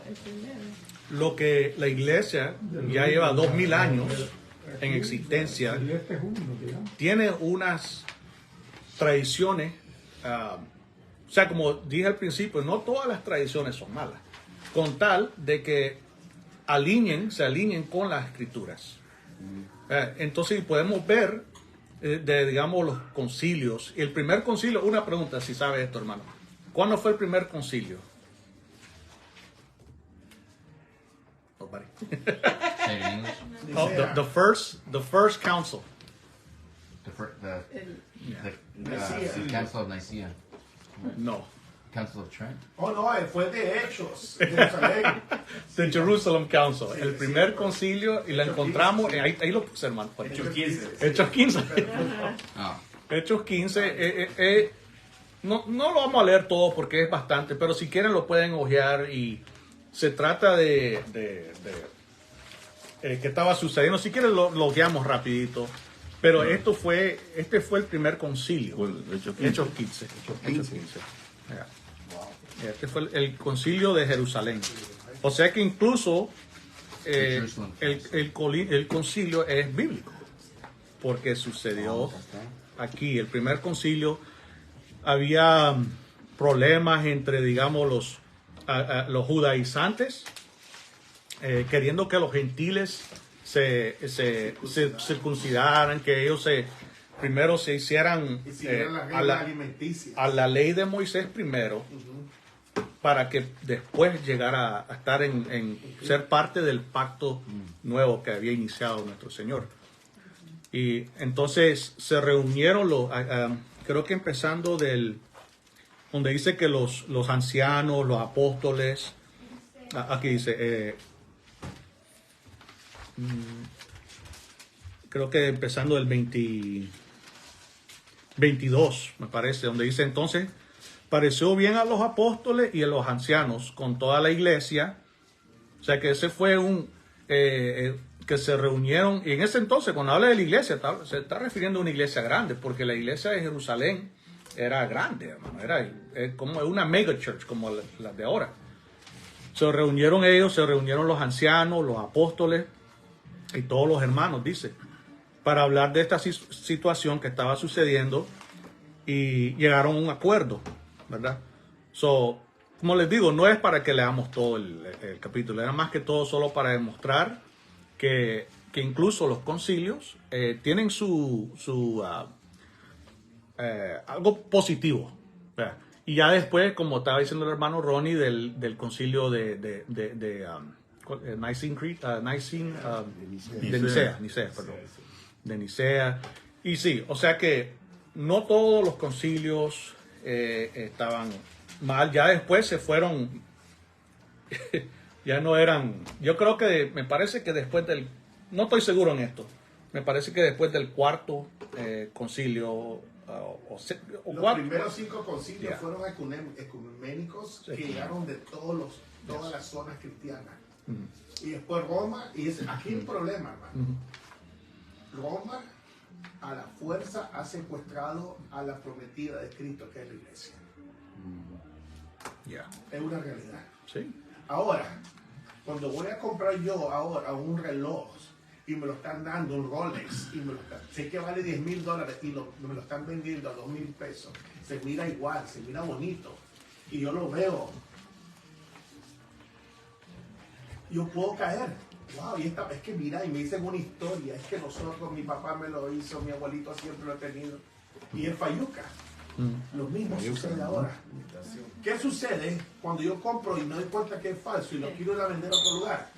lo que la iglesia ya lleva 2000 años en existencia. Tiene unas tradiciones, o sea, como dije al principio, no todas las tradiciones son malas, con tal de que se alineen con las escrituras. Entonces podemos ver digamos, los concilios. El primer concilio, una pregunta, si sabe esto, hermano. ¿Cuándo fue el primer concilio? Nobody. The first council. The Council of Nicaea. No. Council of Trent. Oh, no, fue de Hechos. De Jerusalén. The Jerusalem Council. El primer concilio, y lo encontramos, ahí lo puse, hermano. Hechos 15. Hechos 15. Hechos 15. No lo vamos a leer todo porque es bastante, pero si quieren lo pueden hojear, y se trata de qué estaba sucediendo. Si quieren lo guiamos rapidito. Pero este fue el primer concilio. Hechos 15. Este fue el concilio de Jerusalén. O sea que incluso el concilio es bíblico, porque sucedió aquí. El primer concilio había problemas entre, digamos, los judaizantes, queriendo que los gentiles se circuncidaran, que ellos primero se hicieran a la ley de Moisés primero, para que después llegara a estar en ser parte del pacto nuevo que había iniciado nuestro Señor. Y entonces se reunieron creo que empezando donde dice que los ancianos, los apóstoles, aquí dice, creo que empezando el 22, me parece, donde dice entonces, pareció bien a los apóstoles y a los ancianos con toda la iglesia. O sea que ese fue que se reunieron, y en ese entonces cuando habla de la iglesia se está refiriendo a una iglesia grande, porque la iglesia de Jerusalén era grande, hermano, era como una mega church como las de ahora. Se reunieron los ancianos, los apóstoles y todos los hermanos, dice, para hablar de esta situación que estaba sucediendo, y llegaron a un acuerdo, ¿verdad? Como les digo, no es para que leamos todo el capítulo, era más que todo solo para demostrar que incluso los concilios tienen algo positivo, ¿verdad? Y ya después, como estaba diciendo el hermano Ronnie, del concilio de Nicea. Y sí, o sea que no todos los concilios estaban mal, ya después se fueron, ya no eran, yo creo que, me parece que después no estoy seguro en esto, me parece que después del cuarto concilio, los primeros 5 concilios fueron ecuménicos, que llegaron de todas las zonas cristianas. Y después Roma, y aquí hay un problema, hermano. Roma a la fuerza ha secuestrado a la prometida de Cristo, que es la iglesia. Es una realidad. Sí. Ahora, cuando voy a comprar yo ahora un reloj y me lo están dando, un Rolex, y sé que vale $10,000 y me lo están vendiendo a $2,000, se mira igual, se mira bonito, y yo lo veo, yo puedo caer. Wow, y es que mira, y me dicen una historia, es que nosotros, mi papá me lo hizo, mi abuelito siempre lo ha tenido, y es fayuca. Lo mismo sucede ahora. ¿Qué sucede cuando yo compro y me doy cuenta que es falso y lo quiero ir a vender a otro lugar?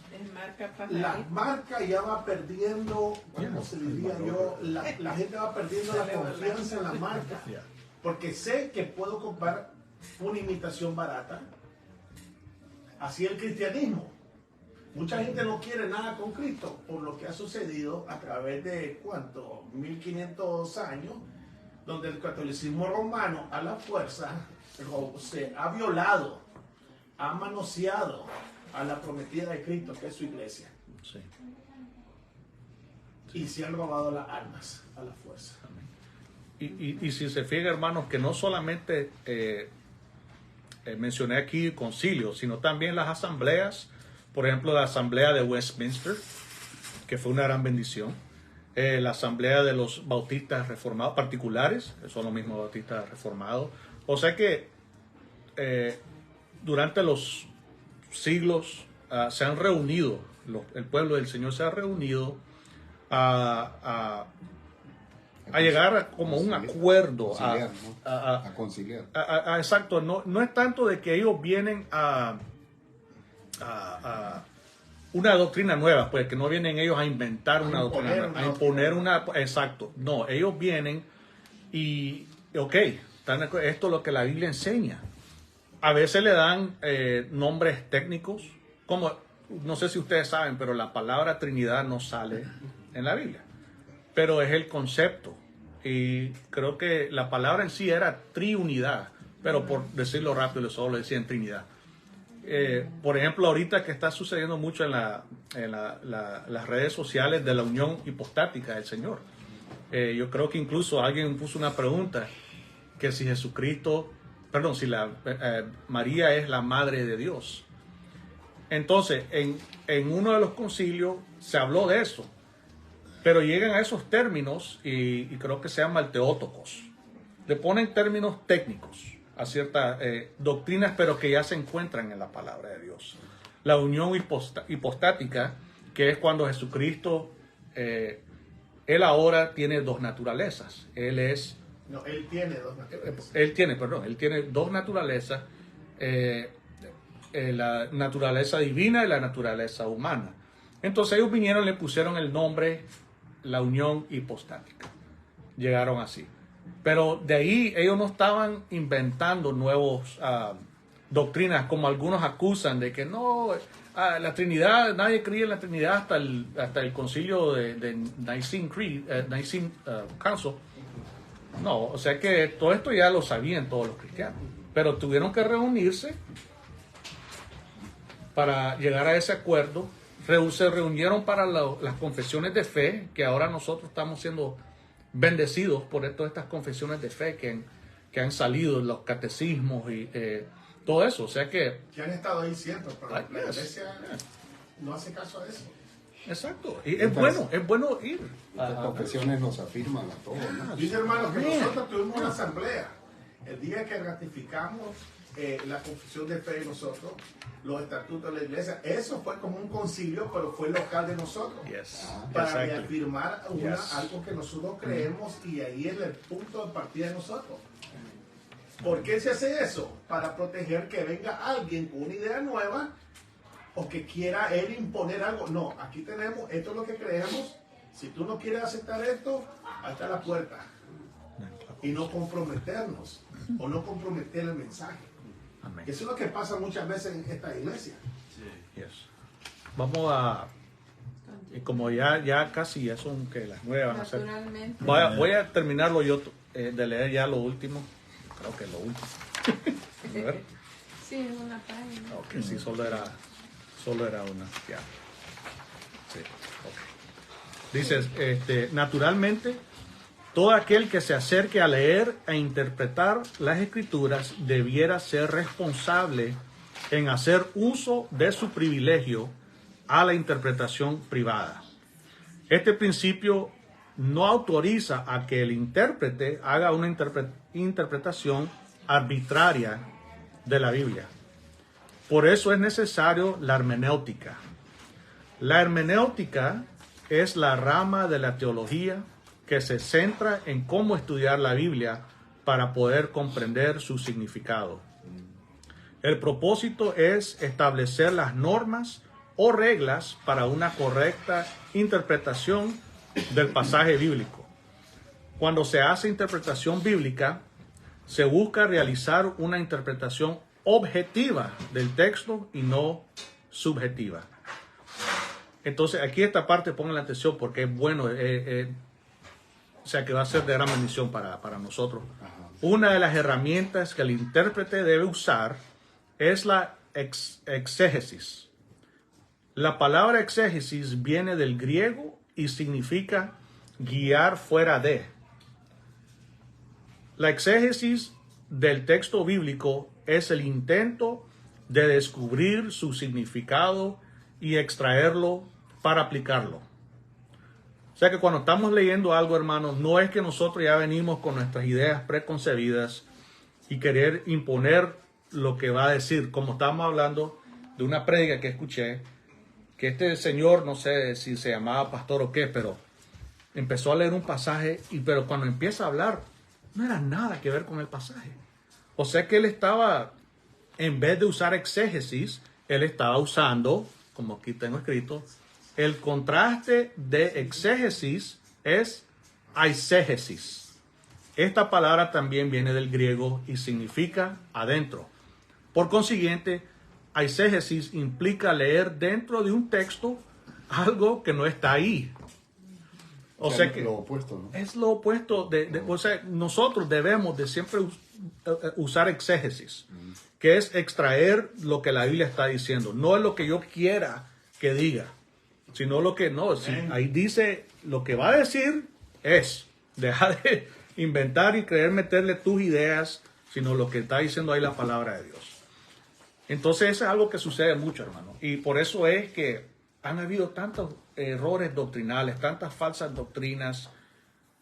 La marca ya va perdiendo, ¿cómo se diría yo? La gente va perdiendo la confianza en la marca, porque sé que puedo comprar una imitación barata. Así el cristianismo. Mucha gente no quiere nada con Cristo por lo que ha sucedido a través de, ¿cuánto? 1500 años, donde el catolicismo romano a la fuerza se ha violado, ha manoseado a la prometida de Cristo, que es su iglesia. Sí. Y se han robado las almas a la fuerza. Y si se fijan, hermanos, que no solamente mencioné aquí concilios, sino también las asambleas. Por ejemplo, la asamblea de Westminster, que fue una gran bendición. La asamblea de los bautistas reformados particulares, que son los mismos bautistas reformados. O sea que durante los siglos se han reunido, el pueblo del Señor se ha reunido a llegar a como un acuerdo. A conciliar. Exacto, no es tanto de que ellos vienen a una doctrina nueva, pues que no vienen ellos a inventar una doctrina nueva, a imponer una, exacto, no, ellos vienen y esto es lo que la Biblia enseña. A veces le dan nombres técnicos, como, no sé si ustedes saben, pero la palabra Trinidad no sale en la Biblia, pero es el concepto, y creo que la palabra en sí era triunidad, pero por decirlo rápido solo decían Trinidad. Por ejemplo, ahorita que está sucediendo mucho en las redes sociales de la unión hipostática del Señor. Yo creo que incluso alguien puso una pregunta, que si si María es la madre de Dios. Entonces, en uno de los concilios se habló de eso, pero llegan a esos términos y creo que se llaman teótocos. Le ponen términos técnicos a ciertas doctrinas, pero que ya se encuentran en la palabra de Dios. La unión hipostática, que es cuando Jesucristo, Él ahora tiene dos naturalezas. Él tiene dos naturalezas. Él tiene dos naturalezas, la naturaleza divina y la naturaleza humana. Entonces ellos vinieron y le pusieron el nombre la unión hipostática. Llegaron así. Pero de ahí ellos no estaban inventando nuevos doctrinas, como algunos acusan de que no, la Trinidad, nadie creía en la Trinidad hasta el concilio de Nicene Council. No, o sea que todo esto ya lo sabían todos los cristianos, pero tuvieron que reunirse para llegar a ese acuerdo. Se reunieron para las confesiones de fe, que ahora nosotros estamos siendo bendecidos por todas estas confesiones de fe que han salido, los catecismos y todo eso. O sea que han estado ahí siempre, pero la iglesia no hace caso a eso. Exacto. Y es bueno ir. Las confesiones nos afirman a todos, ¿no? Dice, hermano, que nosotros tuvimos una asamblea el día que ratificamos la confesión de fe de nosotros, los estatutos de la iglesia. Eso fue como un concilio, pero fue local de nosotros. Para reafirmar algo que nosotros creemos, y ahí es el punto de partida de nosotros. ¿Por qué se hace eso? Para proteger que venga alguien con una idea nueva o que quiera él imponer algo. No, aquí tenemos, esto es lo que creemos. Si tú no quieres aceptar esto, ahí está la puerta. Y no comprometernos o no comprometer el mensaje. Amén. Eso es lo que pasa muchas veces en esta iglesia. Sí. Vamos a, como ya casi ya son que las 9 van a ser. Voy a terminarlo yo de leer ya lo último. Creo que es lo último. A ver. Sí, es una página. Ok, sí, solo era una. Ya. Sí, ok. Dice, naturalmente, todo aquel que se acerque a leer e interpretar las Escrituras debiera ser responsable en hacer uso de su privilegio a la interpretación privada. Este principio no autoriza a que el intérprete haga una interpretación arbitraria de la Biblia. Por eso es necesario la hermenéutica. La hermenéutica es la rama de la teología que se centra en cómo estudiar la Biblia para poder comprender su significado. El propósito es establecer las normas o reglas para una correcta interpretación del pasaje bíblico. Cuando se hace interpretación bíblica, se busca realizar una interpretación objetiva del texto y no subjetiva. Entonces, aquí esta parte pongan la atención porque es bueno, o sea que va a ser de gran bendición para nosotros. Una de las herramientas que el intérprete debe usar es la exégesis. La palabra exégesis viene del griego y significa guiar fuera de. La exégesis del texto bíblico es el intento de descubrir su significado y extraerlo para aplicarlo. O sea que cuando estamos leyendo algo, hermanos, no es que nosotros ya venimos con nuestras ideas preconcebidas y querer imponer lo que va a decir. Como estábamos hablando de una prédica que escuché, que este señor, no sé si se llamaba pastor o qué, pero empezó a leer un pasaje, pero cuando empieza a hablar, no era nada que ver con el pasaje. O sea que él estaba, en vez de usar exégesis, él estaba usando, como aquí tengo escrito, el contraste de exégesis es eisegesis. Esta palabra también viene del griego y significa adentro. Por consiguiente, eisegesis implica leer dentro de un texto algo que no está ahí. O sea que lo opuesto, ¿no? Es lo opuesto. O sea, nosotros debemos de siempre usar exégesis, que es extraer lo que la Biblia está diciendo. No es lo que yo quiera que diga, sino lo que no. Si ahí dice lo que va a decir es, deja de inventar y creer meterle tus ideas, sino lo que está diciendo ahí la palabra de Dios. Entonces eso es algo que sucede mucho, hermano. Y por eso es que han habido tantos errores doctrinales, tantas falsas doctrinas,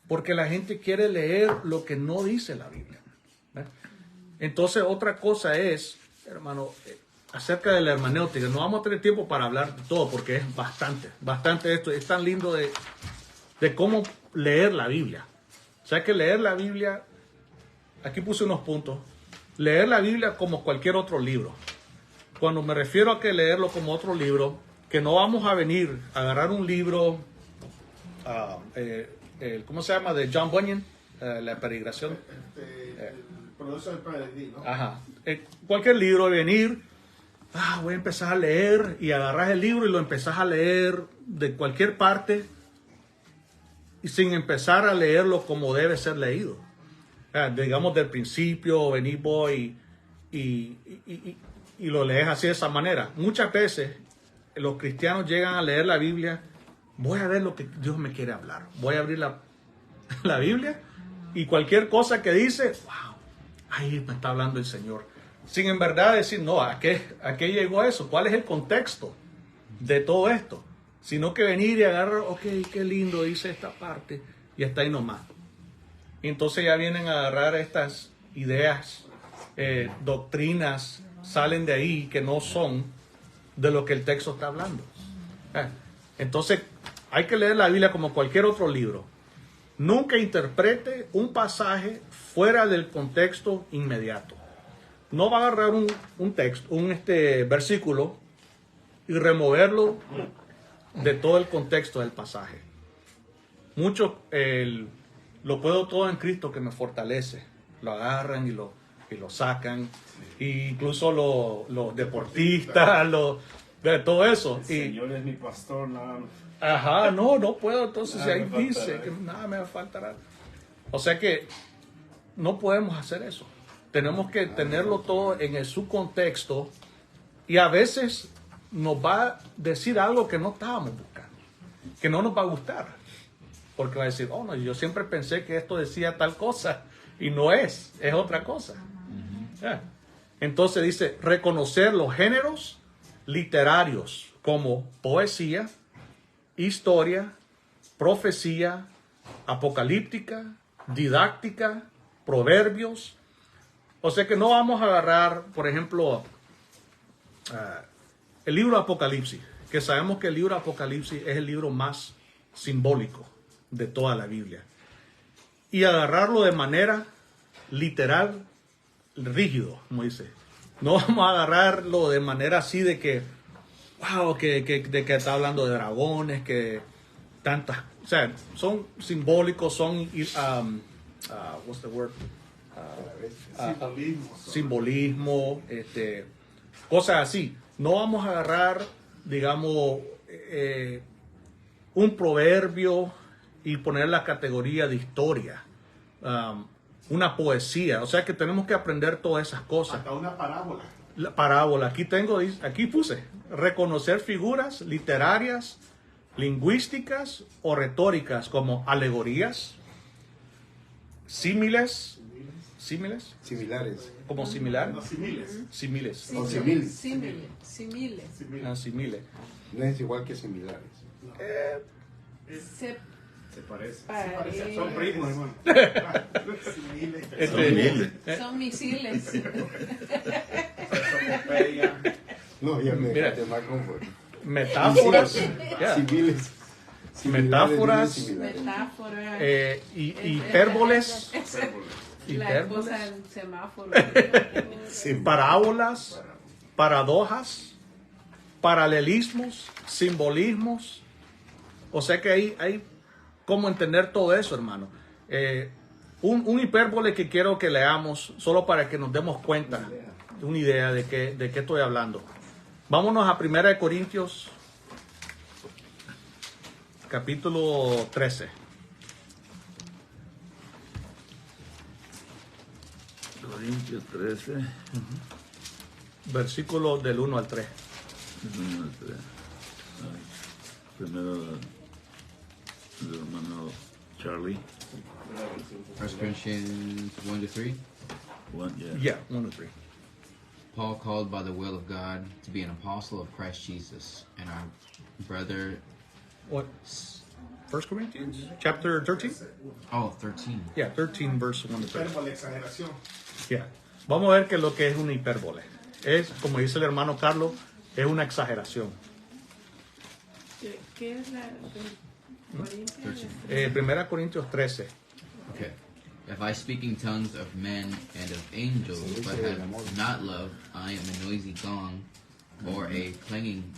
porque la gente quiere leer lo que no dice la Biblia. ¿Ve? Entonces otra cosa es, hermano, acerca de la hermenéutica. No vamos a tener tiempo para hablar de todo porque es bastante esto. Es tan lindo de cómo leer la Biblia. O sea que leer la Biblia, aquí puse unos puntos, leer la Biblia como cualquier otro libro. Cuando me refiero a que leerlo como otro libro, que no vamos a venir a agarrar un libro, ¿cómo se llama? De John Bunyan, La peregrinación. El proceso del peregrino. Ajá. Cualquier libro, venir, voy a empezar a leer y agarras el libro y lo empezás a leer de cualquier parte y sin empezar a leerlo como debe ser leído. Digamos del principio, venís vos y lo lees así de esa manera. Muchas veces los cristianos llegan a leer la Biblia, voy a ver lo que Dios me quiere hablar. Voy a abrir la Biblia y cualquier cosa que dice, wow, ahí me está hablando el Señor. Sin en verdad decir, no, ¿a qué llegó eso? ¿Cuál es el contexto de todo esto? Sino que venir y agarrar, ok, qué lindo dice esta parte y está ahí nomás. Y entonces ya vienen a agarrar estas ideas, doctrinas, salen de ahí que no son de lo que el texto está hablando. Entonces hay que leer la Biblia como cualquier otro libro. Nunca interprete un pasaje fuera del contexto inmediato. No va a agarrar un texto, un versículo y removerlo de todo el contexto del pasaje. Mucho lo puedo todo en Cristo que me fortalece. Lo agarran y lo sacan. E incluso los deportistas, de todo eso. El Señor es mi pastor, nada. Ajá, no puedo. Entonces ahí dice que nada me faltará. O sea que no podemos hacer eso. Tenemos que tenerlo todo en su contexto y a veces nos va a decir algo que no estábamos buscando, que no nos va a gustar, porque va a decir, oh no, yo siempre pensé que esto decía tal cosa y no es otra cosa. Entonces dice, reconocer los géneros literarios como poesía, historia, profecía, apocalíptica, didáctica, proverbios. O sea que no vamos a agarrar, por ejemplo, el libro Apocalipsis, que sabemos que el libro Apocalipsis es el libro más simbólico de toda la Biblia, y agarrarlo de manera literal, rígido, como dice. No vamos a agarrarlo de manera así de que, wow, de que está hablando de dragones, que tantas, o sea, son simbólicos, son, what's the word? Simbolismo, cosas así. No vamos a agarrar, digamos, un proverbio y poner la categoría de historia, una poesía. O sea que tenemos que aprender todas esas cosas. Hasta una parábola. La parábola. Aquí puse reconocer figuras literarias, lingüísticas o retóricas como alegorías, símiles. Como similar. No, similes. Similes. Similes. Similes. No es igual que similares. Se parece. parece. Son primos, hermano. Son misiles. No, ya me Mira. dejaste más conforme. Metáforas. Civiles. Metáforas. Metáfora. Hipérboles. La esposa del semáforo. Parábolas, paradojas, paralelismos, simbolismos. O sea que hay cómo entender todo eso, hermano. Un hipérbole que quiero que leamos, solo para que nos demos cuenta, una idea de qué estoy hablando. Vámonos a 1 Corintios, capítulo 13. Corintios 13. Versículo del 1 al 3. Primero, el hermano Charlie. 1 Corinthians 1 to 3. 1, Yeah, 1 to 3. Paul, called by the will of God to be an apostle of Christ Jesus, and our brother. What? 1 Corinthians chapter 13? Oh, 13. Yeah, 13 verse 1 to 3. Hipérbole, exageración. Yeah. Vamos a ver qué es lo que es una hipérbole. Es, como dice el hermano Carlos, es una exageración. ¿Qué es la 1 Corintios 13. Okay. If I speak in tongues of men and of angels, but have not love, I am a noisy gong or a clanging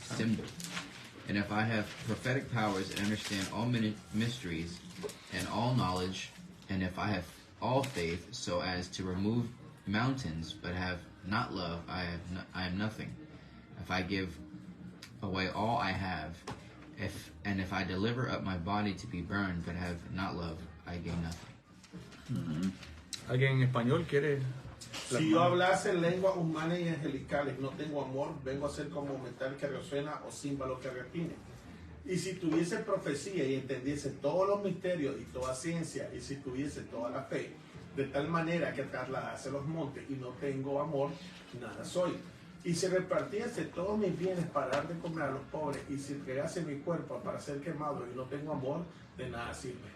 cymbal. And if I have prophetic powers and understand all mysteries and all knowledge, and if I have all faith so as to remove mountains, but have not love, I am nothing. If I give away all I have, if I deliver up my body to be burned, but have not love, I gain nothing. ¿Alguien en español quiere? Si yo hablase lenguas humanas y angelicales, no tengo amor, vengo a ser como metal que resuena o címbalo que repine. Y si tuviese profecía y entendiese todos los misterios y toda ciencia, y si tuviese toda la fe, de tal manera que trasladase los montes y no tengo amor, nada soy. Y si repartiese todos mis bienes para dar de comer a los pobres, y si entregase mi cuerpo para ser quemado y no tengo amor, de nada sirve.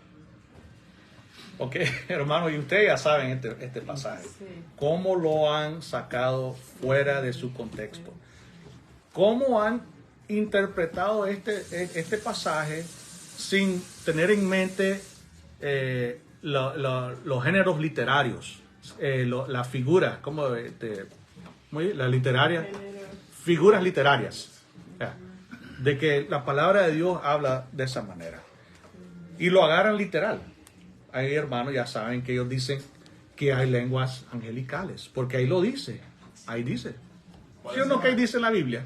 Ok, hermano, y ustedes ya saben este pasaje. ¿Cómo lo han sacado fuera de su contexto? ¿Cómo han interpretado este pasaje sin tener en mente los géneros literarios, las figuras, como la literaria, figuras literarias, de que la palabra de Dios habla de esa manera y lo agarran literal? Ahí, hermanos, ya saben que ellos dicen que hay lenguas angelicales, porque ahí lo dice, ahí dice. ¿Sí o no que ahí dice en la Biblia?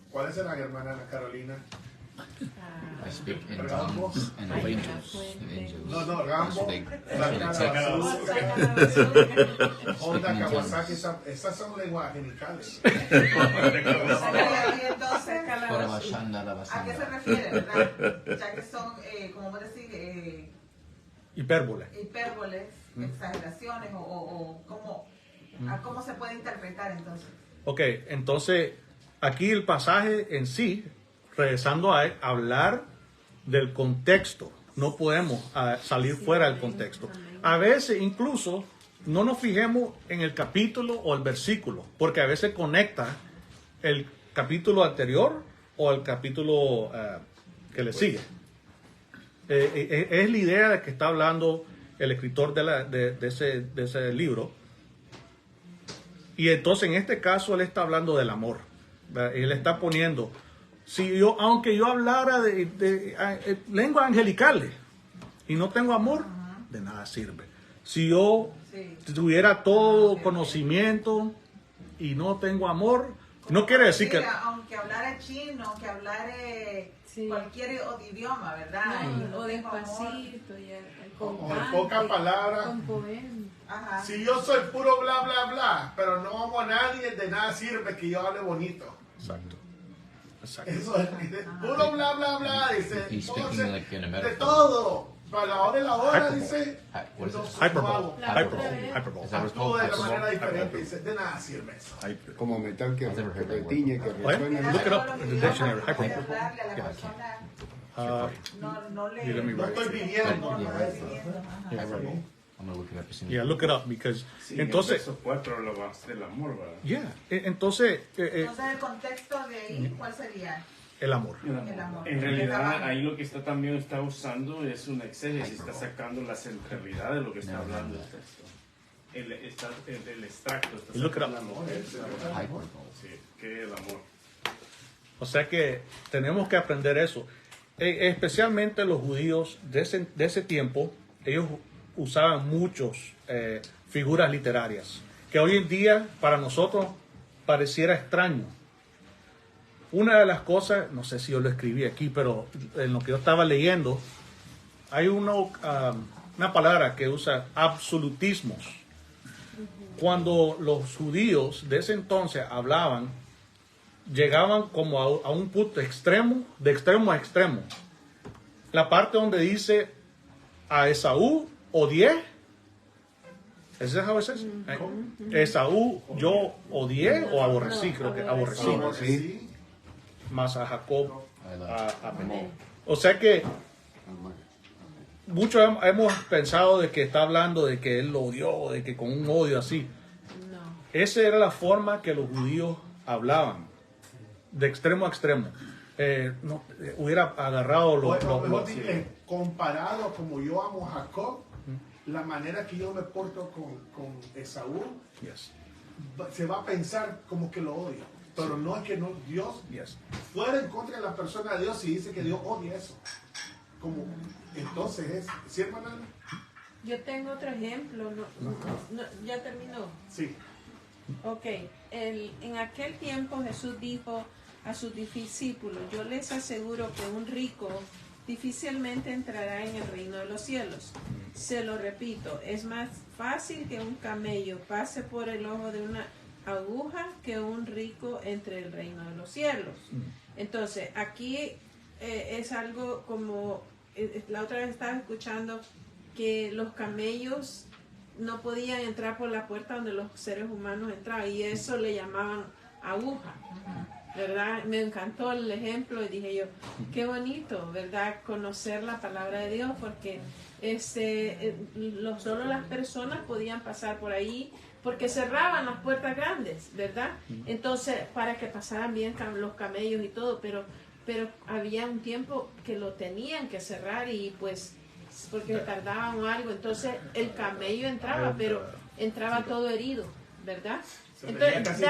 ¿Cuáles eran, hermana Ana Carolina? I speak in tongues and of angels. No, Rambo, Honda, Kawasaki, esas son lenguas angelicales. ¿A qué se refiere, verdad? Ya que son, como vos decís, hipérboles, exageraciones o cómo se puede interpretar entonces. Ok, entonces aquí el pasaje en sí, regresando a él, hablar del contexto. No podemos salir fuera del contexto. A veces incluso no nos fijemos en el capítulo o el versículo, porque a veces conecta el capítulo anterior o el capítulo que le sigue. Es la idea de que está hablando el escritor de ese libro. Y entonces en este caso él está hablando del amor. Él está poniendo, aunque yo hablara de lenguas angelicales y no tengo amor, de nada sirve. Si yo tuviera todo conocimiento y no tengo amor, no quiere decir que... Aunque hablara chino, aunque hablara cualquier idioma, ¿verdad? O despacito, o en pocas palabras. Si yo soy puro bla bla bla, pero no amo a nadie, de nada sirve que yo hable bonito. Exacto. Eso es puro bla bla bla, dice. He's speaking like in a De metaphor. todo. Para la hora de la hora, dice. What is it? Hyperbole. Actúo de la manera diferente, dice. De nada sirve eso. Como metal que retiñe, que What? resuena. Look it up in the dictionary. Hyperbole. No estoy viviendo. I'm gonna look it up as soon as Yeah, look it up because entonces. Verso 4 lo va a hacer el amor, ¿verdad? Yeah, entonces. Entonces el contexto de ahí, ¿cuál sería? El amor. El amor. En realidad, ahí lo que también está usando es una exégesis, está sacando la centralidad de lo que está hablando el texto. El extracto está Look it sacando up. el amor. Sí, que es el amor. O sea que tenemos que aprender eso. Especialmente los judíos de ese tiempo, ellos usaban muchos figuras literarias, que hoy en día para nosotros pareciera extraño. Una de las cosas, no sé si yo lo escribí aquí, pero en lo que yo estaba leyendo, hay una palabra que usa absolutismos. Cuando los judíos de ese entonces hablaban, llegaban como a un punto extremo, de extremo a extremo. La parte donde dice a Esaú odié, ¿Is that how it says? Esaú yo odié o aborrecí, creo que aborrecí. Sí. Más a Jacob amé. O sea que muchos hemos pensado de que está hablando de que él lo odió, de que con un odio así. No. Esa era la forma que los judíos hablaban, de extremo a extremo. Hubiera agarrado comparado como yo amo a Jacob, la manera que yo me porto con Esaú, se va a pensar como que lo odio. Pero no es que no, Dios fuera en contra de la persona de Dios y dice que Dios odia eso. Como, entonces es, ¿sí, hermana? Yo tengo otro ejemplo. ¿Ya terminó? Sí. Ok. En aquel tiempo Jesús dijo a sus discípulos: yo les aseguro que un rico difícilmente entrará en el reino de los cielos. Se lo repito, es más fácil que un camello pase por el ojo de una aguja que un rico entre el reino de los cielos. Entonces, aquí es algo como, la otra vez estaba escuchando que los camellos no podían entrar por la puerta donde los seres humanos entraban, y eso le llamaban aguja. ¿Verdad? Me encantó el ejemplo y dije yo, qué bonito, ¿verdad? Conocer la palabra de Dios, porque solo las personas podían pasar por ahí, porque cerraban las puertas grandes, ¿verdad? Entonces, para que pasaran bien los camellos y todo, pero había un tiempo que lo tenían que cerrar y pues, porque tardaban o algo, entonces el camello entraba, pero entraba todo herido, ¿verdad? Entonces, exacto,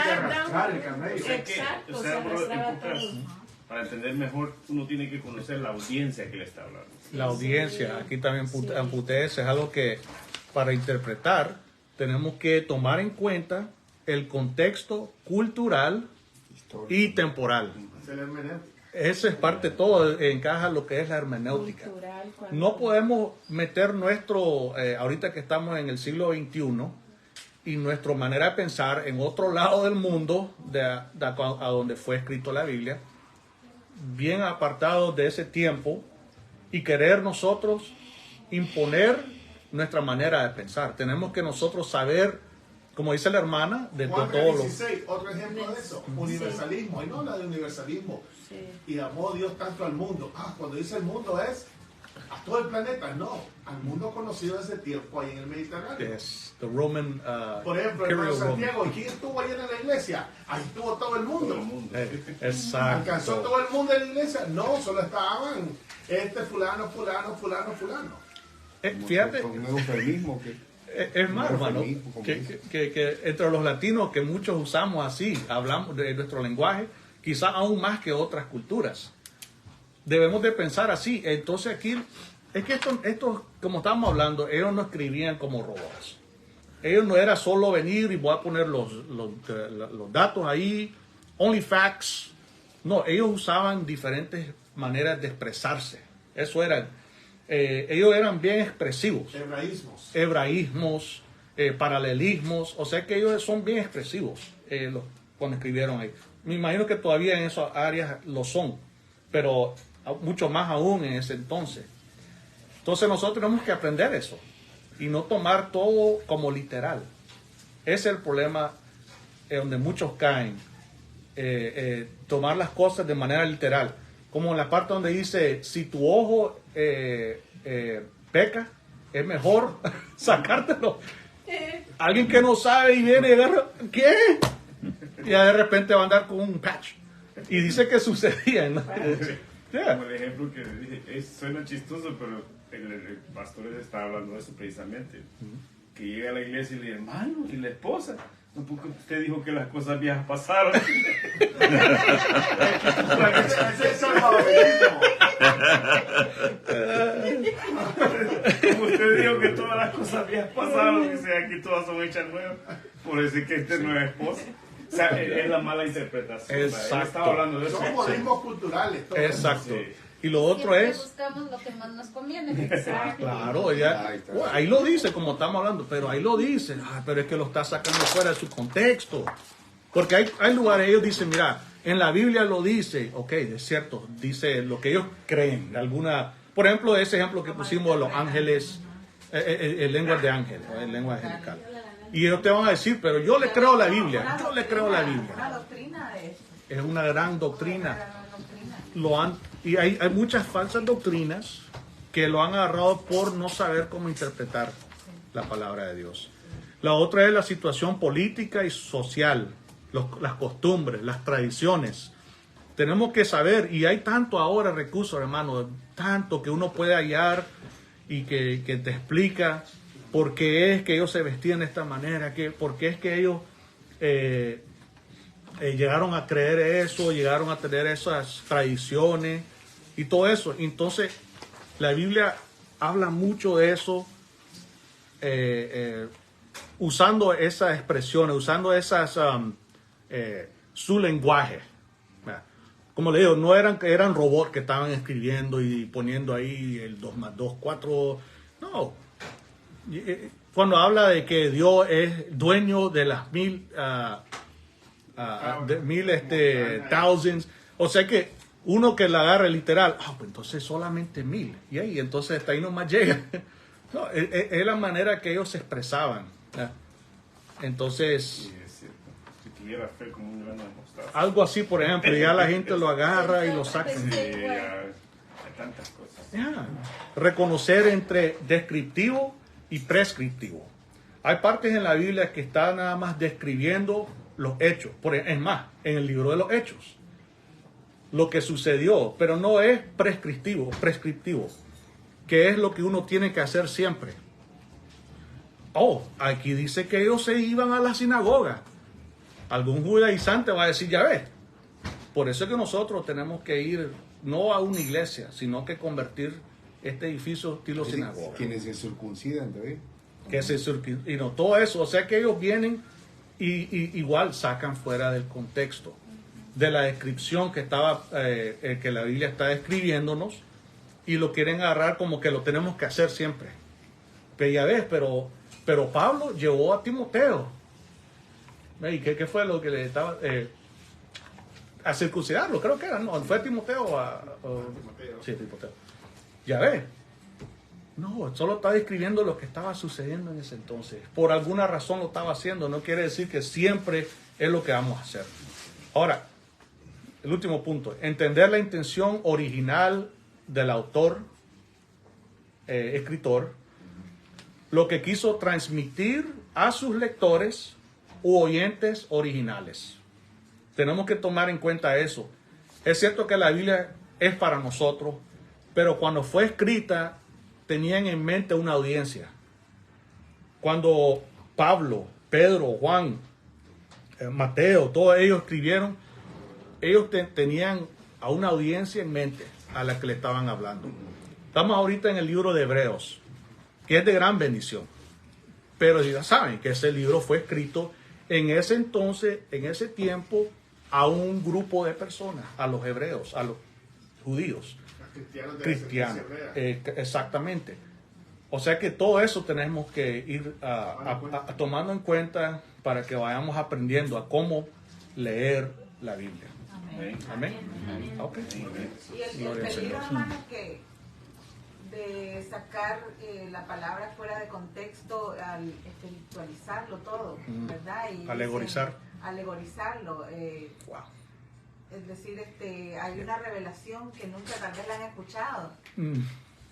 se arrastraba todo. Para entender mejor, uno tiene que conocer la audiencia que le está hablando. La audiencia, aquí también es algo que para interpretar tenemos que tomar en cuenta el contexto cultural y temporal. Esa es parte de todo, encaja lo que es la hermenéutica. No podemos meter ahorita que estamos en el siglo XXI, y nuestra manera de pensar en otro lado del mundo, a donde fue escrito la Biblia, bien apartado de ese tiempo, y querer nosotros imponer nuestra manera de pensar. Tenemos que nosotros saber, como dice la hermana, de Juan todo 16, otro ejemplo de eso, universalismo. Ahí no habla de universalismo. Y amó Dios tanto al mundo. Cuando dice el mundo es a todo el planeta, no, al mundo conocido de ese tiempo ahí en el Mediterráneo. The Roman, por ejemplo, hermano Santiago, ¿quién estuvo ahí en la iglesia? Ahí estuvo todo el mundo. Exacto. ¿Alcanzó todo el mundo en la iglesia? No, solo estaban fulano. Fíjate, con un eufemismo es más, hermano, que entre los latinos, que muchos usamos así, hablamos de nuestro lenguaje, quizás aún más que otras culturas. Debemos de pensar así. Entonces aquí, es que esto, como estábamos hablando, ellos no escribían como robots. Ellos no era solo venir y voy a poner los datos ahí, only facts. No, ellos usaban diferentes maneras de expresarse. Eso eran, ellos eran bien expresivos. Hebraísmos, paralelismos. O sea que ellos son bien expresivos cuando escribieron ahí. Me imagino que todavía en esas áreas lo son, pero mucho más aún en ese entonces. Entonces nosotros tenemos que aprender eso y no tomar todo como literal. Ese es el problema donde muchos caen, tomar las cosas de manera literal, como en la parte donde dice, si tu ojo peca, es mejor sacártelo. Alguien que no sabe y viene y agarra, ¿qué? Y de repente va a andar con un patch. Y dice que sucedía, ¿no? Como el ejemplo que dije, suena chistoso, pero el pastor estaba hablando de eso precisamente. Que llega a la iglesia y le dice, hermano, ¿y la esposa? No, porque usted dijo que las cosas viejas pasaron. Ese es salvadoreñismo. Como usted dijo que todas las cosas viejas pasaron, dice, aquí todas son hechas nuevas. Por decir que este no es esposa. O sea, es la mala interpretación. Exacto. Estaba hablando de eso. Son modismos culturales. Exacto. Sí. Y lo otro Siempre es... buscamos lo que más nos conviene. Exacto. Claro, ahí lo dice, como estamos hablando, pero ahí lo dice. Pero es que lo está sacando fuera de su contexto. Porque hay lugares, ellos dicen, mira, en la Biblia lo dice, ok, es cierto, dice lo que ellos creen. Por ejemplo, ese ejemplo que pusimos de los ángeles, lenguas de ángeles, en lengua angelical. Y ellos te van a decir, pero yo le creo a la Biblia, yo le creo a la Biblia. Una doctrina es una gran doctrina. Y hay muchas falsas doctrinas que lo han agarrado por no saber cómo interpretar la palabra de Dios. La otra es la situación política y social, las costumbres, las tradiciones. Tenemos que saber, y hay tanto ahora recursos, hermano, tanto que uno puede hallar y que te explica por qué es que ellos se vestían de esta manera, por qué es que ellos llegaron a creer eso, llegaron a tener esas tradiciones y todo eso. Entonces, la Biblia habla mucho de eso, usando esas expresiones, usando su lenguaje. Como le digo, no eran robots que estaban escribiendo y poniendo ahí el 2 más 2, 4. No. Cuando habla de que Dios es dueño de las thousands, o sea que uno que la agarre literal, pues entonces solamente 1000. Y ahí, entonces hasta ahí nomás llega. No, es la manera que ellos se expresaban. Entonces, si tuviera fe como un grano de mostaza. Algo así, por ejemplo, ya la gente lo agarra y lo saca. Hay tantas cosas. Reconocer entre descriptivo y prescriptivo. Hay partes en la Biblia que están nada más describiendo los hechos. Es más, en el libro de los hechos, lo que sucedió, pero no es prescriptivo, que es lo que uno tiene que hacer siempre. Aquí dice que ellos se iban a la sinagoga. Algún judaizante va a decir, ya ves, por eso es que nosotros tenemos que ir no a una iglesia, sino que convertir este edificio estilo sinagoga. Quienes se circuncidan, ¿ves? Y no todo eso, o sea que ellos vienen y igual sacan fuera del contexto de la descripción que que la Biblia está describiéndonos, y lo quieren agarrar como que lo tenemos que hacer siempre. Pero ya ves, pero Pablo llevó a Timoteo. ¿Y qué fue lo que le estaba a circuncidarlo? Creo que era, ¿no? ¿Fue Timoteo Timoteo. Sí, Timoteo. Ya ves. No, solo está describiendo lo que estaba sucediendo en ese entonces. Por alguna razón lo estaba haciendo. No quiere decir que siempre es lo que vamos a hacer. Ahora, el último punto. Entender la intención original del autor, escritor, lo que quiso transmitir a sus lectores u oyentes originales. Tenemos que tomar en cuenta eso. Es cierto que la Biblia es para nosotros, pero cuando fue escrita tenían en mente una audiencia. Cuando Pablo, Pedro, Juan, Mateo, todos ellos escribieron, ellos tenían a una audiencia en mente a la que le estaban hablando. Estamos ahorita en el libro de Hebreos, que es de gran bendición. Pero ya saben que ese libro fue escrito en ese entonces, en ese tiempo, a un grupo de personas, a los hebreos, a los judíos, cristianos. Exactamente. O sea que todo eso tenemos que ir tomando en cuenta para que vayamos aprendiendo a cómo leer la Biblia. Amén. Okay. Y el peligro, hermano, que de sacar la palabra fuera de contexto al espiritualizarlo todo, ¿verdad? Y alegorizarlo. Wow. Es decir, hay una revelación que nunca tal vez la han escuchado.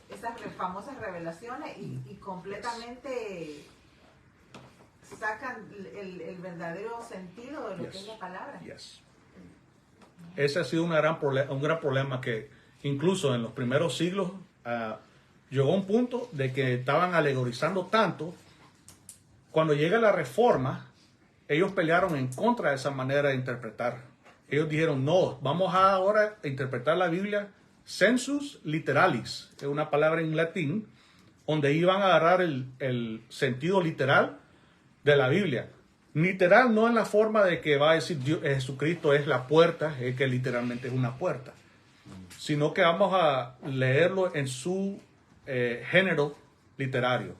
Esas famosas revelaciones y completamente sacan el verdadero sentido de lo que es la palabra. Yes. Ese ha sido un gran problema que incluso en los primeros siglos llegó a un punto de que estaban alegorizando tanto. Cuando llega la Reforma, ellos pelearon en contra de esa manera de interpretar. Ellos dijeron, no, vamos ahora a interpretar la Biblia sensus literalis, es una palabra en latín, donde iban a agarrar el sentido literal de la Biblia. Literal no en la forma de que va a decir Jesucristo es la puerta, que literalmente es una puerta, sino que vamos a leerlo en su género literario.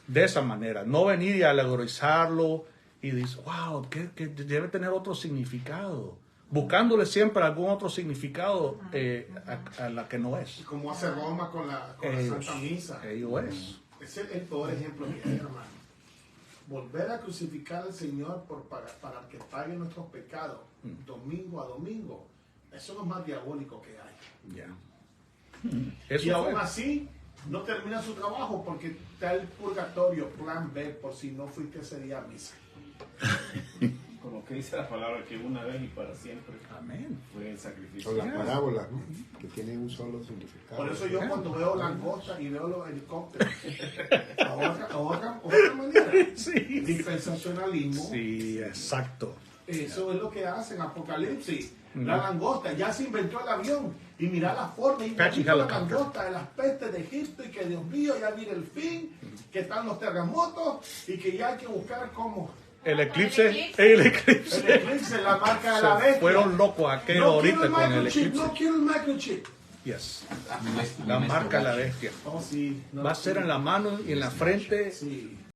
De esa manera, no venir y alegorizarlo y decir, wow, que debe tener otro significado, buscándole siempre algún otro significado a la que no es. Como hace Roma con la Santa Misa. Ello es. Es el peor ejemplo que hay, hermano. Volver a crucificar al Señor para que pague nuestros pecados, domingo a domingo, eso es lo más diabólico que hay. Ya. Y aún así, no termina su trabajo porque está el purgatorio, plan B, por si no fuiste ese día a misa. Como que dice la palabra, que una vez y para siempre. Amén. Fue el sacrificio. Son las parábolas, ¿no? Que tienen un solo significado. Por eso yo cuando veo langosta y veo los helicópteros, otra manera, Sí. dispensacionalismo. Sí, exacto. Eso es lo que hacen, Apocalipsis. La langosta, ya se inventó el avión. Y mira la forma, y la langosta de las pestes de Egipto, y que Dios mío, ya viene el fin, que están los terremotos, y que ya hay que buscar cómo. El eclipse, el eclipse. El eclipse, la marca de la bestia. Fueron locos aquellos ahorita con el eclipse. No quiero el microchip. Yes. La marca de la bestia. Oh, sí. Va a ser en la mano y en la frente. Sí.